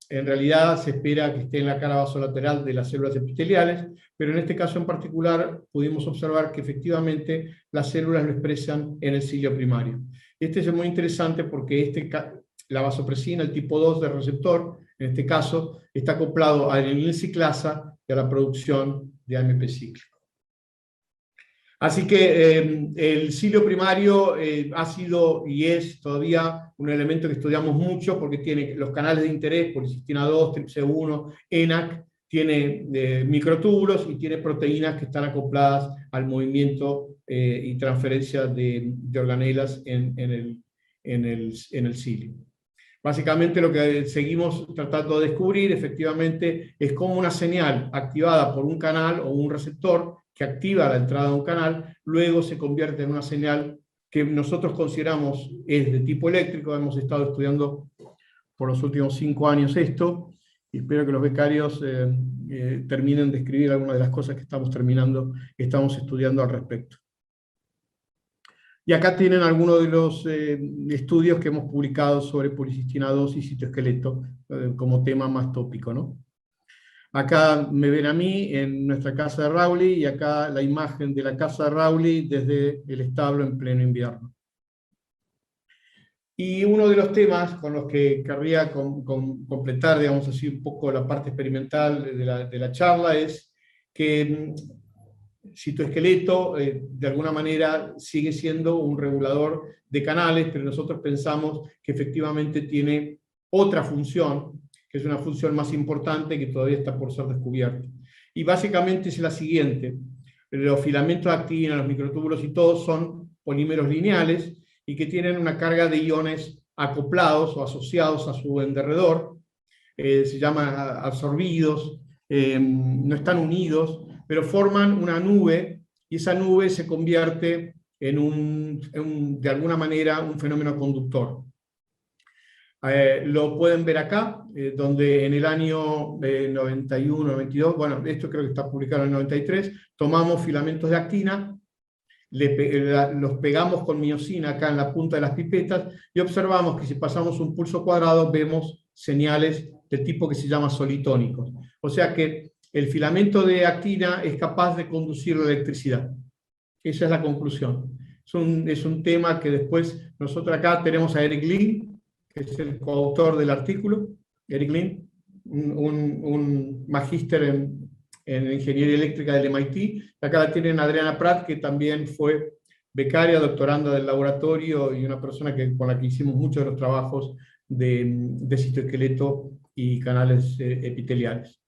en realidad, se espera que esté en la cara vasolateral de las células epiteliales, pero en este caso en particular pudimos observar que efectivamente las células lo expresan en el cilio primario. Este es muy interesante porque la vasopresina, el tipo 2 del receptor, en este caso, está acoplado a la adenilciclasa y a la producción de AMP cíclico. Así que el cilio primario ha sido y es todavía un elemento que estudiamos mucho, porque tiene los canales de interés, policistina 2, TRPC1, ENaC, tiene microtúbulos y tiene proteínas que están acopladas al movimiento y transferencia de organelas en el cilio. Básicamente lo que seguimos tratando de descubrir efectivamente es cómo una señal activada por un canal o un receptor que activa la entrada de un canal, luego se convierte en una señal que nosotros consideramos es de tipo eléctrico. Hemos estado estudiando por los últimos 5 años esto, y espero que los becarios terminen de escribir algunas de las cosas que estamos estudiando al respecto. Y acá tienen algunos de los estudios que hemos publicado sobre policistina 2 y citoesqueleto como tema más tópico, ¿no? Acá me ven a mí en nuestra casa de Rowley, y acá la imagen de la casa de Rowley desde el establo en pleno invierno. Y uno de los temas con los que querría completar, digamos así, un poco la parte experimental de la charla es que citoesqueleto, de alguna manera, sigue siendo un regulador de canales, pero nosotros pensamos que efectivamente tiene otra función, que es una función más importante que todavía está por ser descubierta. Y básicamente es la siguiente: los filamentos de actina, los microtúbulos y todos son polímeros lineales y que tienen una carga de iones acoplados o asociados a su derredor, se llaman absorbidos, no están unidos, pero forman una nube, y esa nube se convierte de alguna manera, un fenómeno conductor. Lo pueden ver acá, donde en el año 91, 92, bueno, esto creo que está publicado en el 93, tomamos filamentos de actina, los pegamos con miosina acá en la punta de las pipetas, y observamos que si pasamos un pulso cuadrado vemos señales del tipo que se llama solitónicos. O sea que el filamento de actina es capaz de conducir la electricidad. Esa es la conclusión. Es un tema que después nosotros acá tenemos a Eric Lin, que es el coautor del artículo. Eric Lin, un magíster en ingeniería eléctrica del MIT. Acá la tienen Adriana Pratt, que también fue becaria, doctoranda del laboratorio y una persona con la que hicimos muchos de los trabajos de citoesqueleto y canales epiteliales.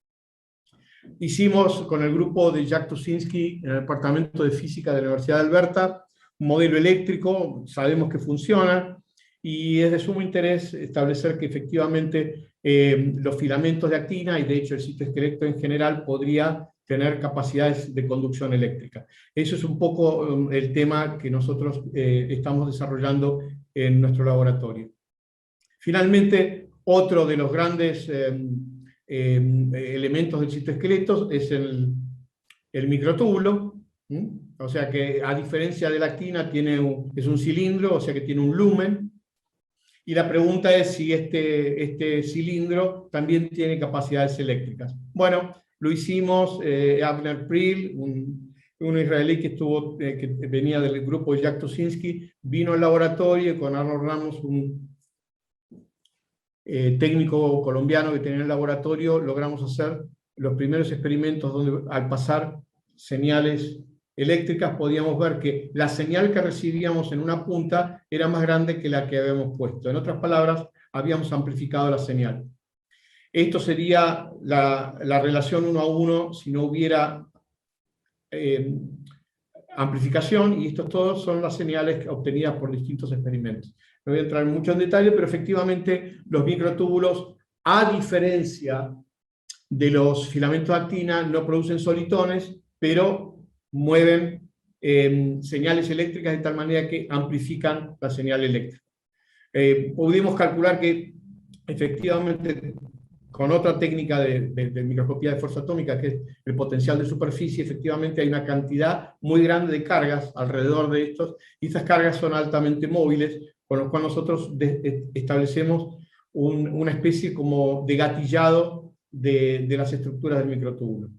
Hicimos con el grupo de Jack Tuszynski en el departamento de física de la Universidad de Alberta un modelo eléctrico, sabemos que funciona, y es de sumo interés establecer que efectivamente los filamentos de actina, y de hecho el citoesqueleto en general, podría tener capacidades de conducción eléctrica. Eso es un poco el tema que nosotros estamos desarrollando en nuestro laboratorio. Finalmente, otro de los grandes elementos del citoesqueleto es el microtúbulo. O sea que, a diferencia de la actina, es un cilindro, o sea que tiene un lumen. Y la pregunta es si este cilindro también tiene capacidades eléctricas. Bueno, lo hicimos, Avner Priel, un israelí que venía del grupo de Jack Tuszynski, vino al laboratorio, y con Arnold Ramos, un técnico colombiano que tenía en el laboratorio, logramos hacer los primeros experimentos donde, al pasar señales eléctricas, podíamos ver que la señal que recibíamos en una punta era más grande que la que habíamos puesto. En otras palabras, habíamos amplificado la señal. Esto sería la relación 1 a 1 si no hubiera amplificación, y estos todos son las señales obtenidas por distintos experimentos. No voy a entrar mucho en detalle, pero efectivamente los microtúbulos, a diferencia de los filamentos de actina, no producen solitones, pero mueven señales eléctricas de tal manera que amplifican la señal eléctrica. Pudimos calcular que efectivamente, con otra técnica de microscopía de fuerza atómica, que es el potencial de superficie, efectivamente hay una cantidad muy grande de cargas alrededor de estos, y estas cargas son altamente móviles, con lo cual nosotros establecemos una especie como de gatillado de las estructuras del microtúbulo.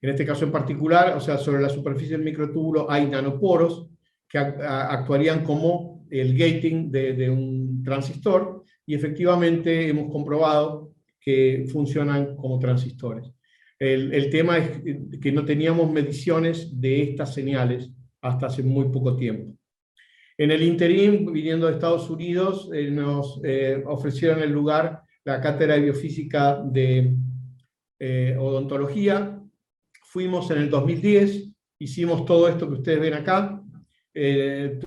En este caso en particular, o sea, sobre la superficie del microtúbulo hay nanoporos que actuarían como el gating de un transistor, y efectivamente hemos comprobado que funcionan como transistores. El tema es que no teníamos mediciones de estas señales hasta hace muy poco tiempo. En el interín, viniendo de Estados Unidos, nos ofrecieron el lugar la cátedra de biofísica de odontología. Fuimos en el 2010, hicimos todo esto que ustedes ven acá.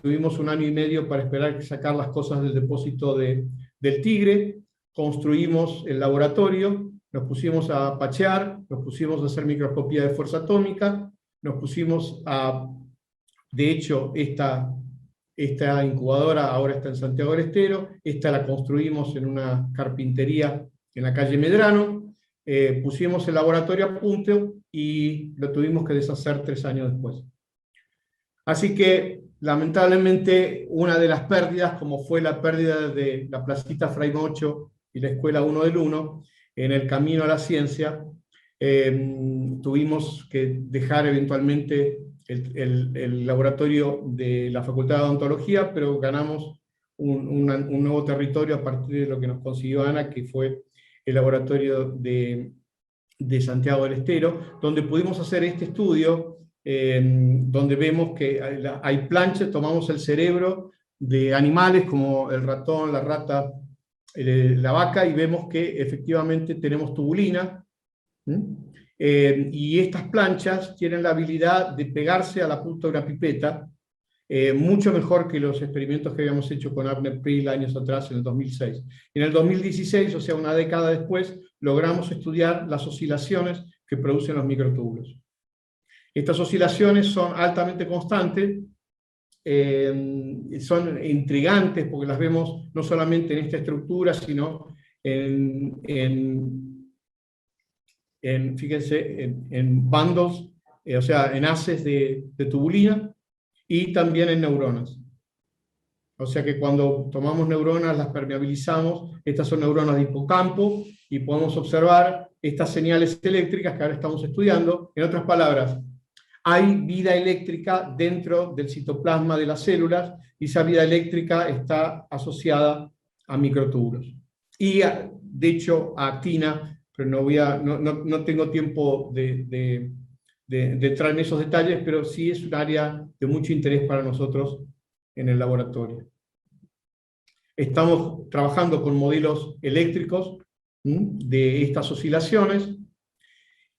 Tuvimos 1 año y medio para esperar sacar las cosas del depósito del Tigre. Construimos el laboratorio, nos pusimos a pachear, nos pusimos a hacer microscopía de fuerza atómica, nos pusimos a... De hecho, esta incubadora ahora está en Santiago del Estero. Esta la construimos en una carpintería en la calle Medrano. Pusimos el laboratorio a punto y lo tuvimos que deshacer 3 años después. Así que, lamentablemente, una de las pérdidas, como fue la pérdida de la Placita Fray Mocho y la Escuela 1 del 1, en el camino a la ciencia, tuvimos que dejar eventualmente el laboratorio de la Facultad de Odontología, pero ganamos un nuevo territorio a partir de lo que nos consiguió Ana, que fue el laboratorio de Santiago del Estero, donde pudimos hacer este estudio, donde vemos que hay planchas, tomamos el cerebro de animales como el ratón, la rata, la vaca, y vemos que efectivamente tenemos tubulina, y estas planchas tienen la habilidad de pegarse a la punta de una pipeta, mucho mejor que los experimentos que habíamos hecho con Abner Prill años atrás, en el 2006. En el 2016, o sea, una década después, logramos estudiar las oscilaciones que producen los microtúbulos. Estas oscilaciones son altamente constantes, son intrigantes porque las vemos no solamente en esta estructura, sino fíjense, en bandos, o sea, en haces de tubulina, y también en neuronas. O sea que cuando tomamos neuronas, las permeabilizamos, estas son neuronas de hipocampo, y podemos observar estas señales eléctricas que ahora estamos estudiando. En otras palabras, hay vida eléctrica dentro del citoplasma de las células, y esa vida eléctrica está asociada a microtúbulos. Y de hecho a actina, pero no tengo tiempo de entrar en esos detalles, pero sí es un área de mucho interés para nosotros en el laboratorio. Estamos trabajando con modelos eléctricos de estas oscilaciones,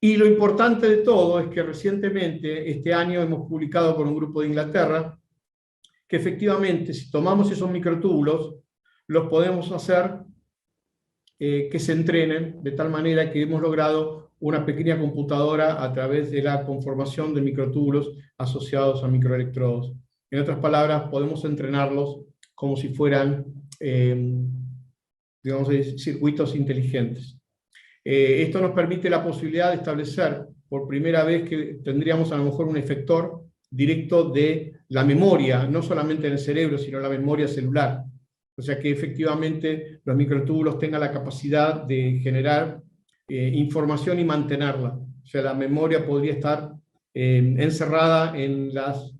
y lo importante de todo es que recientemente, este año, hemos publicado con un grupo de Inglaterra que efectivamente, si tomamos esos microtúbulos, los podemos hacer que se entrenen, de tal manera que hemos logrado una pequeña computadora a través de la conformación de microtúbulos asociados a microelectrodos. En otras palabras, podemos entrenarlos como si fueran, digamos, circuitos inteligentes. Esto nos permite la posibilidad de establecer por primera vez que tendríamos a lo mejor un efector directo de la memoria, no solamente en el cerebro, sino la memoria celular. O sea que efectivamente los microtúbulos tengan la capacidad de generar información y mantenerla. O sea, la memoria podría estar encerrada en las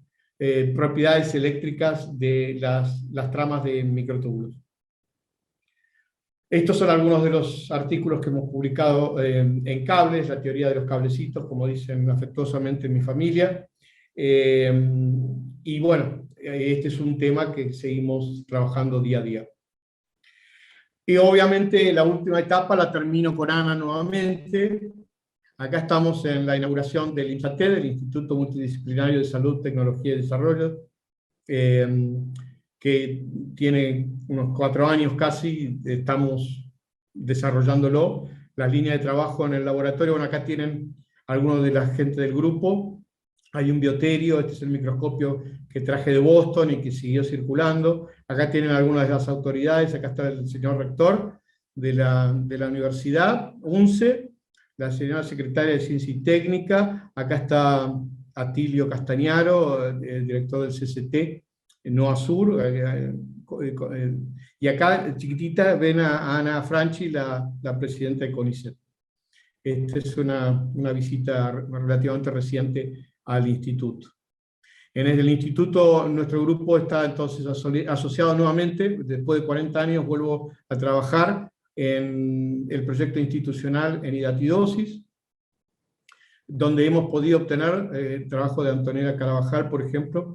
propiedades eléctricas de las tramas de microtúbulos. Estos son algunos de los artículos que hemos publicado en Cables, la teoría de los cablecitos, como dicen afectuosamente en mi familia. Y bueno, este es un tema que seguimos trabajando día a día. Y obviamente la última etapa la termino con Ana nuevamente. Acá estamos en la inauguración del INSATE, del Instituto Multidisciplinario de Salud, Tecnología y Desarrollo, que tiene unos 4 años casi, estamos desarrollándolo. Las líneas de trabajo en el laboratorio, bueno, acá tienen algunos de la gente del grupo. Hay un bioterio, este es el microscopio que traje de Boston y que siguió circulando. Acá tienen algunas de las autoridades, acá está el señor rector de la universidad, UNCE, la señora secretaria de Ciencia y Técnica, acá está Atilio Castañaro, el director del CCT, NOA Sur, y acá, chiquitita, ven a Ana Franchi, la presidenta de CONICET. Esta es una visita relativamente reciente al instituto. En el instituto, nuestro grupo está entonces asociado nuevamente, después de 40 años vuelvo a trabajar en el proyecto institucional en hidatidosis, donde hemos podido obtener, trabajo de Antonella Carabajal, por ejemplo,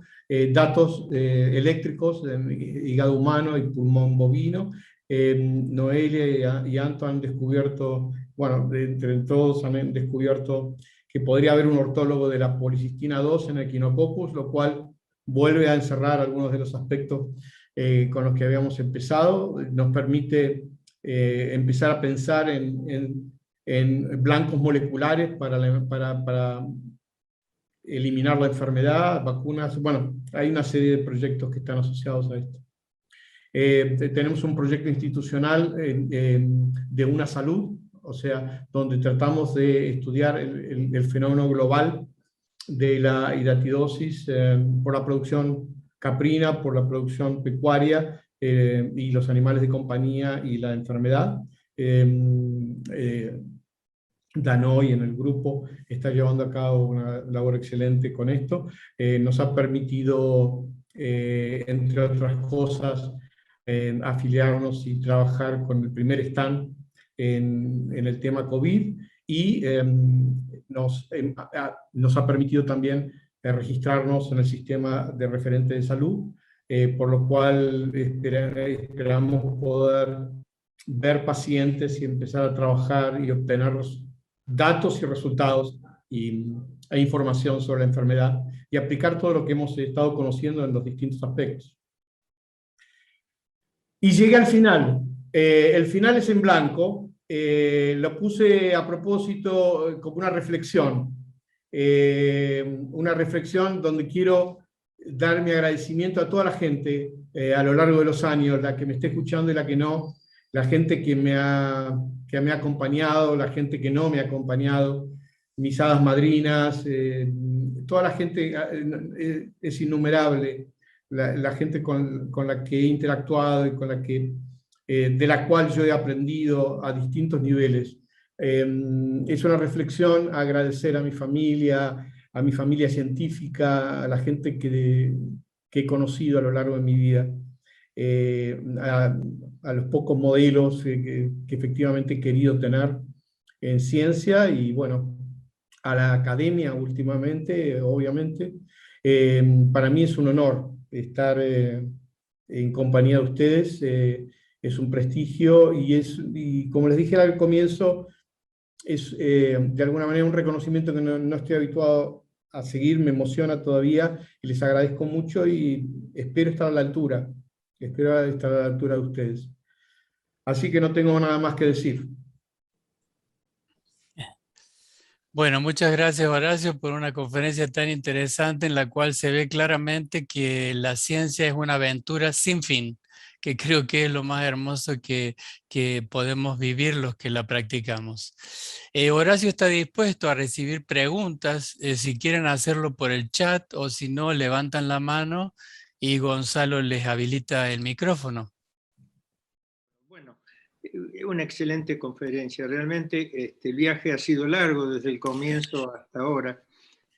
datos eléctricos de hígado humano y pulmón bovino. Noelia y Anto han descubierto, bueno, entre todos han descubierto que podría haber un ortólogo de la policistina 2 en el Echinococcus, lo cual vuelve a encerrar algunos de los aspectos con los que habíamos empezado. Nos permite empezar a pensar en blancos moleculares para eliminar la enfermedad, vacunas. Bueno, hay una serie de proyectos que están asociados a esto. Tenemos un proyecto institucional de una salud, o sea, donde tratamos de estudiar el fenómeno global de la hidatidosis por la producción caprina, por la producción pecuaria y los animales de compañía y la enfermedad. Danoy en el grupo está llevando a cabo una labor excelente con esto. Nos ha permitido, entre otras cosas, afiliarnos y trabajar con el primer stand en el tema COVID, y nos ha permitido también registrarnos en el sistema de referente de salud, por lo cual esperamos poder ver pacientes y empezar a trabajar y obtener los datos y resultados e información sobre la enfermedad, y aplicar todo lo que hemos estado conociendo en los distintos aspectos. Y llegué al final. El final es en blanco. Lo puse a propósito como una reflexión. Una reflexión donde quiero dar mi agradecimiento a toda la gente a lo largo de los años, la que me esté escuchando y la que no, la gente que me ha acompañado, la gente que no me ha acompañado, mis hadas madrinas, toda la gente, es innumerable la gente con la que he interactuado y con la que, de la cual yo he aprendido a distintos niveles. Es una reflexión a agradecer a mi familia científica, a la gente que he conocido a lo largo de mi vida, a los pocos modelos que efectivamente he querido tener en ciencia, y bueno, a la academia últimamente, obviamente. Para mí es un honor estar en compañía de ustedes, es un prestigio, y como les dije al comienzo, es de alguna manera un reconocimiento que no estoy habituado a seguir, me emociona todavía, y les agradezco mucho, y espero estar a la altura, espero estar a la altura de ustedes. Así que no tengo nada más que decir. Bueno, muchas gracias, Horacio, por una conferencia tan interesante en la cual se ve claramente que la ciencia es una aventura sin fin, que creo que es lo más hermoso que podemos vivir los que la practicamos. Horacio está dispuesto a recibir preguntas, si quieren hacerlo por el chat, o si no, levantan la mano y Gonzalo les habilita el micrófono. Bueno, una excelente conferencia. Realmente el viaje ha sido largo desde el comienzo hasta ahora,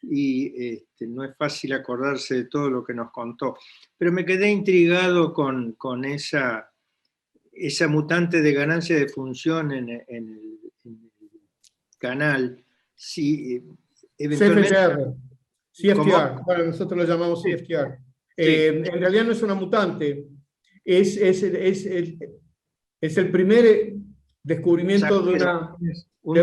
y no es fácil acordarse de todo lo que nos contó. Pero me quedé intrigado con esa mutante de ganancia de función en el canal. Si, eventualmente, CFTR, bueno, nosotros lo llamamos CFTR. Sí. En realidad no es una mutante, es el primer descubrimiento de un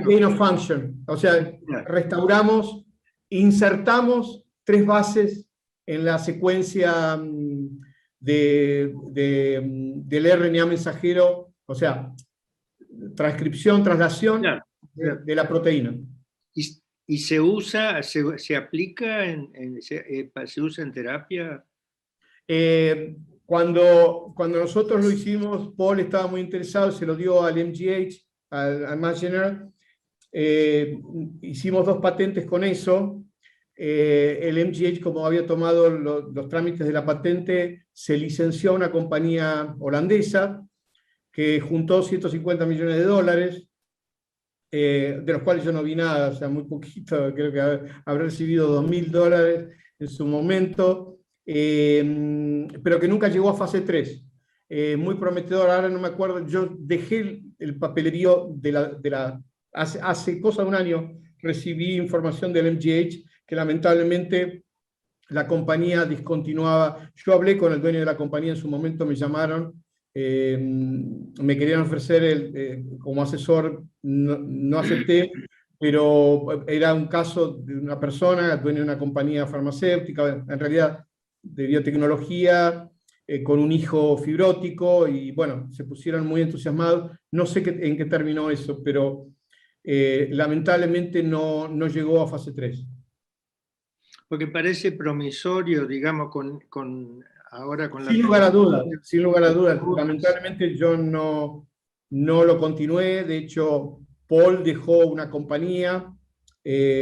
gain of function. O sea, restauramos, insertamos 3 bases en la secuencia del RNA mensajero, o sea, transcripción, traslación de la proteína. ¿Y se usa, se aplica, se usa en terapia? Cuando nosotros lo hicimos, Paul estaba muy interesado, se lo dio al MGH, al Mass General. Hicimos 2 patentes con eso. El MGH, como había tomado los trámites de la patente, se licenció a una compañía holandesa que juntó $150 millones, de los cuales yo no vi nada, o sea, muy poquito, creo que habré recibido $2.000 en su momento, pero que nunca llegó a fase 3. Muy prometedor, ahora no me acuerdo, yo dejé el papelerío hace cosa de un año, recibí información del MGH que lamentablemente la compañía discontinuaba. Yo hablé con el dueño de la compañía en su momento, me llamaron, me querían ofrecer como asesor, no acepté, pero era un caso de una persona, dueño de una compañía farmacéutica, en realidad de biotecnología, con un hijo fibrótico, y bueno, se pusieron muy entusiasmados. No sé en qué terminó eso, pero lamentablemente no llegó a fase 3. Porque parece promisorio, digamos, ahora con la... Sin lugar a dudas, sin lugar a dudas. Lamentablemente yo no lo continué. De hecho, Paul dejó una compañía,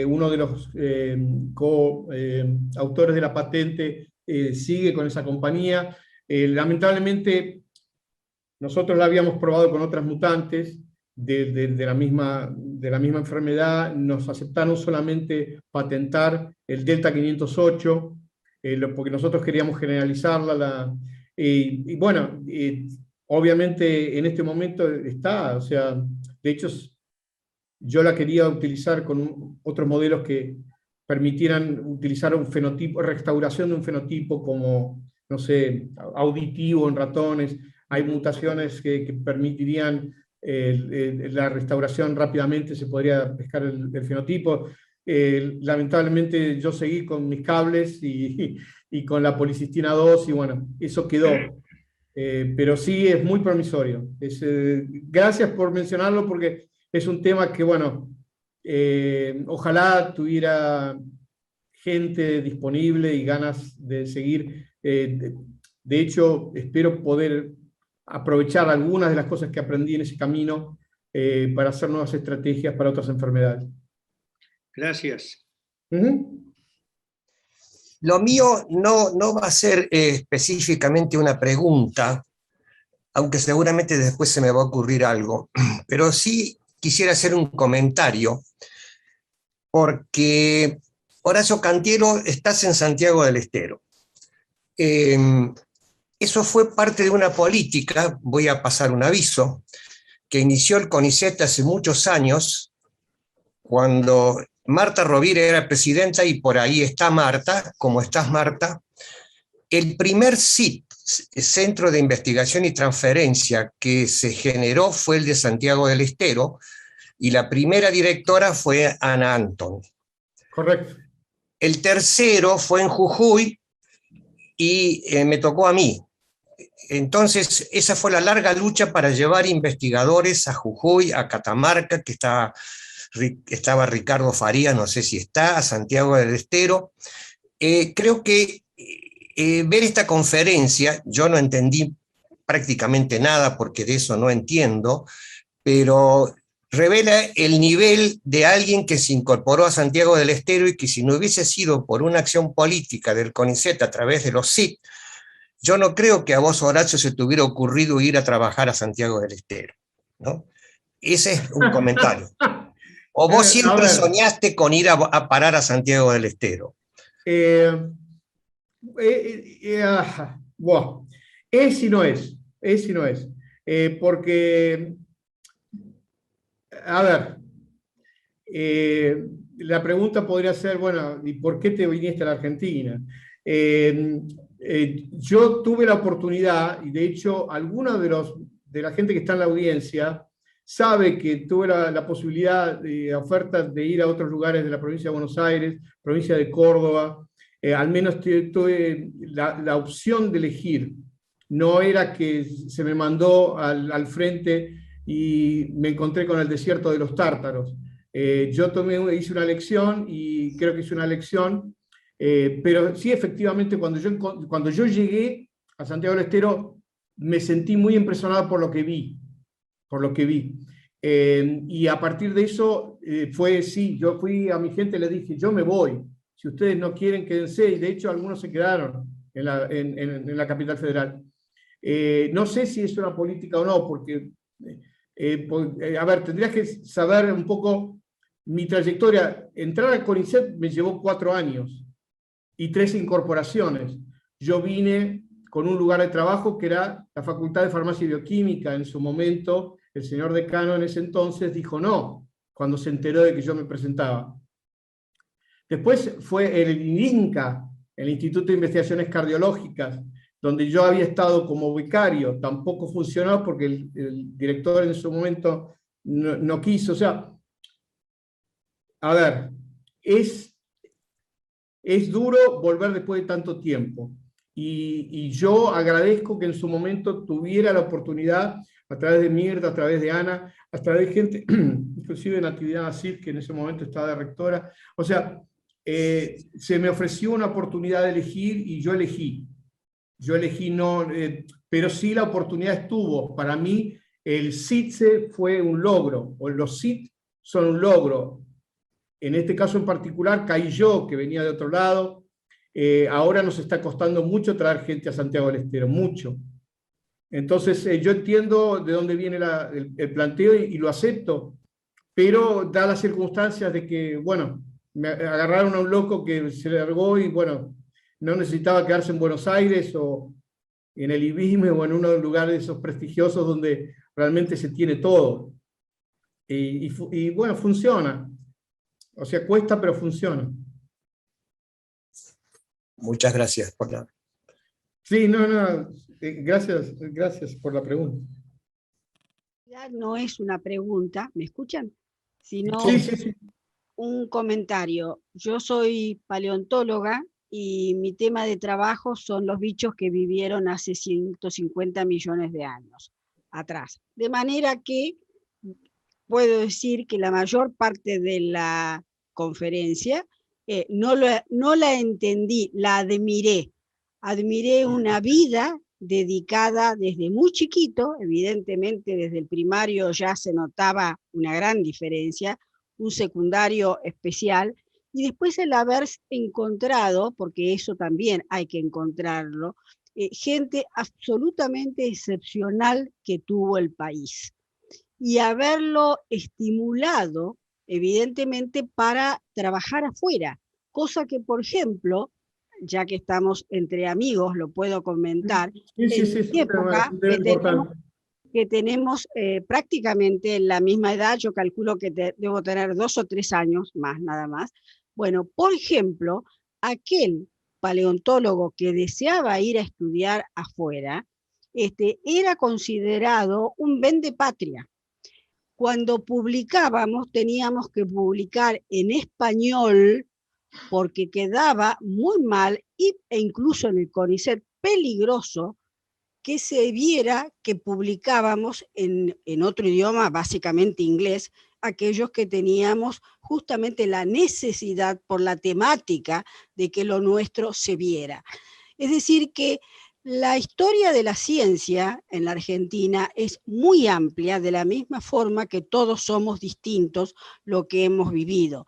uno de los autores de la patente sigue con esa compañía. Lamentablemente, nosotros la habíamos probado con otras mutantes de la misma enfermedad. Nos aceptaron solamente patentar el Delta 508, porque nosotros queríamos generalizarla. Y bueno, obviamente en este momento está, o sea, de hecho yo la quería utilizar con otros modelos que permitieran utilizar un fenotipo, restauración de un fenotipo como, no sé, auditivo en ratones. Hay mutaciones que permitirían la restauración rápidamente, se podría pescar el fenotipo. Lamentablemente yo seguí con mis cables y con la policistina 2 y bueno, eso quedó. Pero sí es muy promisorio. Gracias por mencionarlo porque es un tema que, bueno, ojalá tuviera gente disponible y ganas de seguir. De hecho, espero poder aprovechar algunas de las cosas que aprendí en ese camino para hacer nuevas estrategias para otras enfermedades. Gracias. Lo mío no va a ser específicamente una pregunta, aunque seguramente después se me va a ocurrir algo, pero sí quisiera hacer un comentario, porque Horacio Cantiero, estás en Santiago del Estero. Eso fue parte de una política, voy a pasar un aviso, que inició el CONICET hace muchos años, cuando Marta Rovira era presidenta, y por ahí está Marta, como estás Marta. El primer CIT, Centro de Investigación y Transferencia, que se generó fue el de Santiago del Estero, y la primera directora fue Ana Anton. Correcto. El tercero fue en Jujuy y me tocó a mí. Entonces, esa fue la larga lucha para llevar investigadores a Jujuy, a Catamarca, que estaba Ricardo Farías, no sé si está, a Santiago del Estero. Creo que ver esta conferencia, yo no entendí prácticamente nada porque de eso no entiendo, pero revela el nivel de alguien que se incorporó a Santiago del Estero y que si no hubiese sido por una acción política del CONICET a través de los CIT, yo no creo que a vos, Horacio, se te hubiera ocurrido ir a trabajar a Santiago del Estero, ¿no? Ese es un comentario. ¿O vos siempre soñaste con ir a parar a Santiago del Estero? Wow. Es y no es. Es y no es. Porque, a ver, la pregunta podría ser, bueno, ¿y por qué te viniste a la Argentina? Yo tuve la oportunidad, y de hecho, algunos de la gente que está en la audiencia sabe que tuve la posibilidad de ofertas de ir a otros lugares de la provincia de Buenos Aires, provincia de Córdoba. Al menos tuve la opción de elegir. No era que se me mandó al frente y me encontré con el desierto de los tártaros. Yo hice una elección y creo que hice una elección, pero sí, efectivamente, cuando yo llegué a Santiago del Estero, me sentí muy impresionado por lo que vi. Y a partir de eso, sí, yo fui a mi gente y les dije, yo me voy. Si ustedes no quieren, quédense. Y de hecho, algunos se quedaron en la capital federal. No sé si es una política o no, porque, a ver, tendrías que saber un poco mi trayectoria. Entrar al CONICET me llevó 4 años y 3 incorporaciones. Yo vine con un lugar de trabajo que era la Facultad de Farmacia y Bioquímica. En su momento, el señor decano en ese entonces dijo no, cuando se enteró de que yo me presentaba. Después fue el INCA, el Instituto de Investigaciones Cardiológicas, donde yo había estado como becario. Tampoco funcionó porque el director en su momento no quiso. O sea, a ver, es duro volver después de tanto tiempo. Y yo agradezco que en su momento tuviera la oportunidad, a través de Mirta, a través de Ana, a través de gente, inclusive en Actividad ACID, que en ese momento estaba de rectora. O sea, se me ofreció una oportunidad de elegir y yo elegí. No, pero sí la oportunidad estuvo. Para mí el CITSE fue un logro, o los CIT son un logro. En este caso en particular caí yo, que venía de otro lado. Ahora nos está costando mucho traer gente a Santiago del Estero, mucho. Entonces yo entiendo de dónde viene el planteo y lo acepto, pero da las circunstancias de que, bueno, me agarraron a un loco que se largó y, bueno, no necesitaba quedarse en Buenos Aires en el IBISME o en uno de los lugares esos prestigiosos donde realmente se tiene todo. Y bueno, funciona. O sea, cuesta, pero funciona. Muchas gracias por la... Sí, no, gracias por la pregunta. No es una pregunta, ¿me escuchan? Sino Sí. un comentario. Yo soy paleontóloga y mi tema de trabajo son los bichos que vivieron hace 150 millones de años atrás. De manera que puedo decir que la mayor parte de la conferencia no la entendí, la admiré. Admiré una vida dedicada desde muy chiquito, evidentemente desde el primario ya se notaba una gran diferencia, un secundario especial, y después el haber encontrado, porque eso también hay que encontrarlo, gente absolutamente excepcional que tuvo el país. Y haberlo estimulado, evidentemente, para trabajar afuera, cosa que, por ejemplo, ya que estamos entre amigos, lo puedo comentar, Sí, en mi época, que tenemos prácticamente la misma edad, yo calculo que debo tener 2 o 3 años más, nada más. Bueno, por ejemplo, aquel paleontólogo que deseaba ir a estudiar afuera, era considerado un vendepatria. Cuando publicábamos, teníamos que publicar en español, porque quedaba muy mal, e incluso en el CONICET peligroso, que se viera que publicábamos en otro idioma, básicamente inglés, aquellos que teníamos justamente la necesidad por la temática de que lo nuestro se viera. Es decir, que la historia de la ciencia en la Argentina es muy amplia, de la misma forma que todos somos distintos lo que hemos vivido.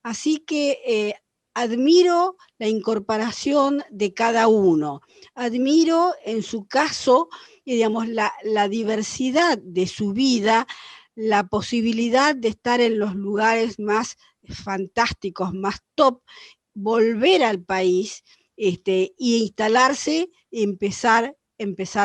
Así que admiro la incorporación de cada uno, admiro en su caso, digamos, la diversidad de su vida, la posibilidad de estar en los lugares más fantásticos, más top, volver al país y instalarse y empezar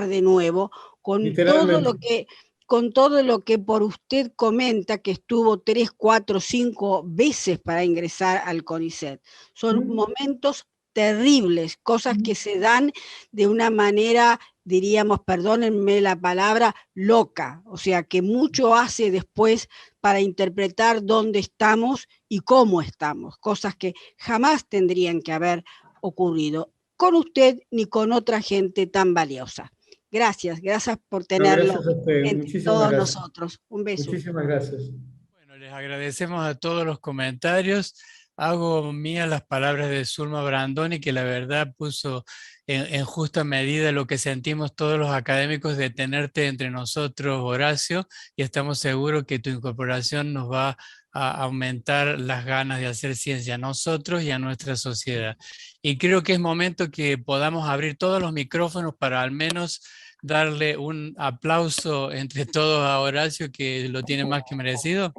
de nuevo con todo lo que por usted comenta, que estuvo 3, 4, 5 veces para ingresar al CONICET. Son momentos terribles, cosas que se dan de una manera, diríamos, perdónenme la palabra, loca. O sea, que mucho hace después para interpretar dónde estamos y cómo estamos. Cosas que jamás tendrían que haber ocurrido con usted ni con otra gente tan valiosa. Gracias por tenerlo entre todos nosotros. Un beso. Muchísimas gracias. Bueno, les agradecemos a todos los comentarios. Hago mías las palabras de Zulma Brandoni, que la verdad puso en justa medida lo que sentimos todos los académicos de tenerte entre nosotros, Horacio, y estamos seguros que tu incorporación nos va a aumentar las ganas de hacer ciencia a nosotros y a nuestra sociedad. Y creo que es momento que podamos abrir todos los micrófonos para al menos darle un aplauso entre todos a Horacio, que lo tiene más que merecido.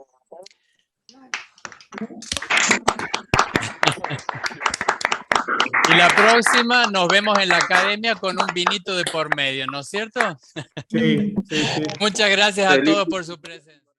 Y la próxima nos vemos en la academia con un vinito de por medio, ¿no es cierto? Sí. Muchas gracias a todos por su presencia.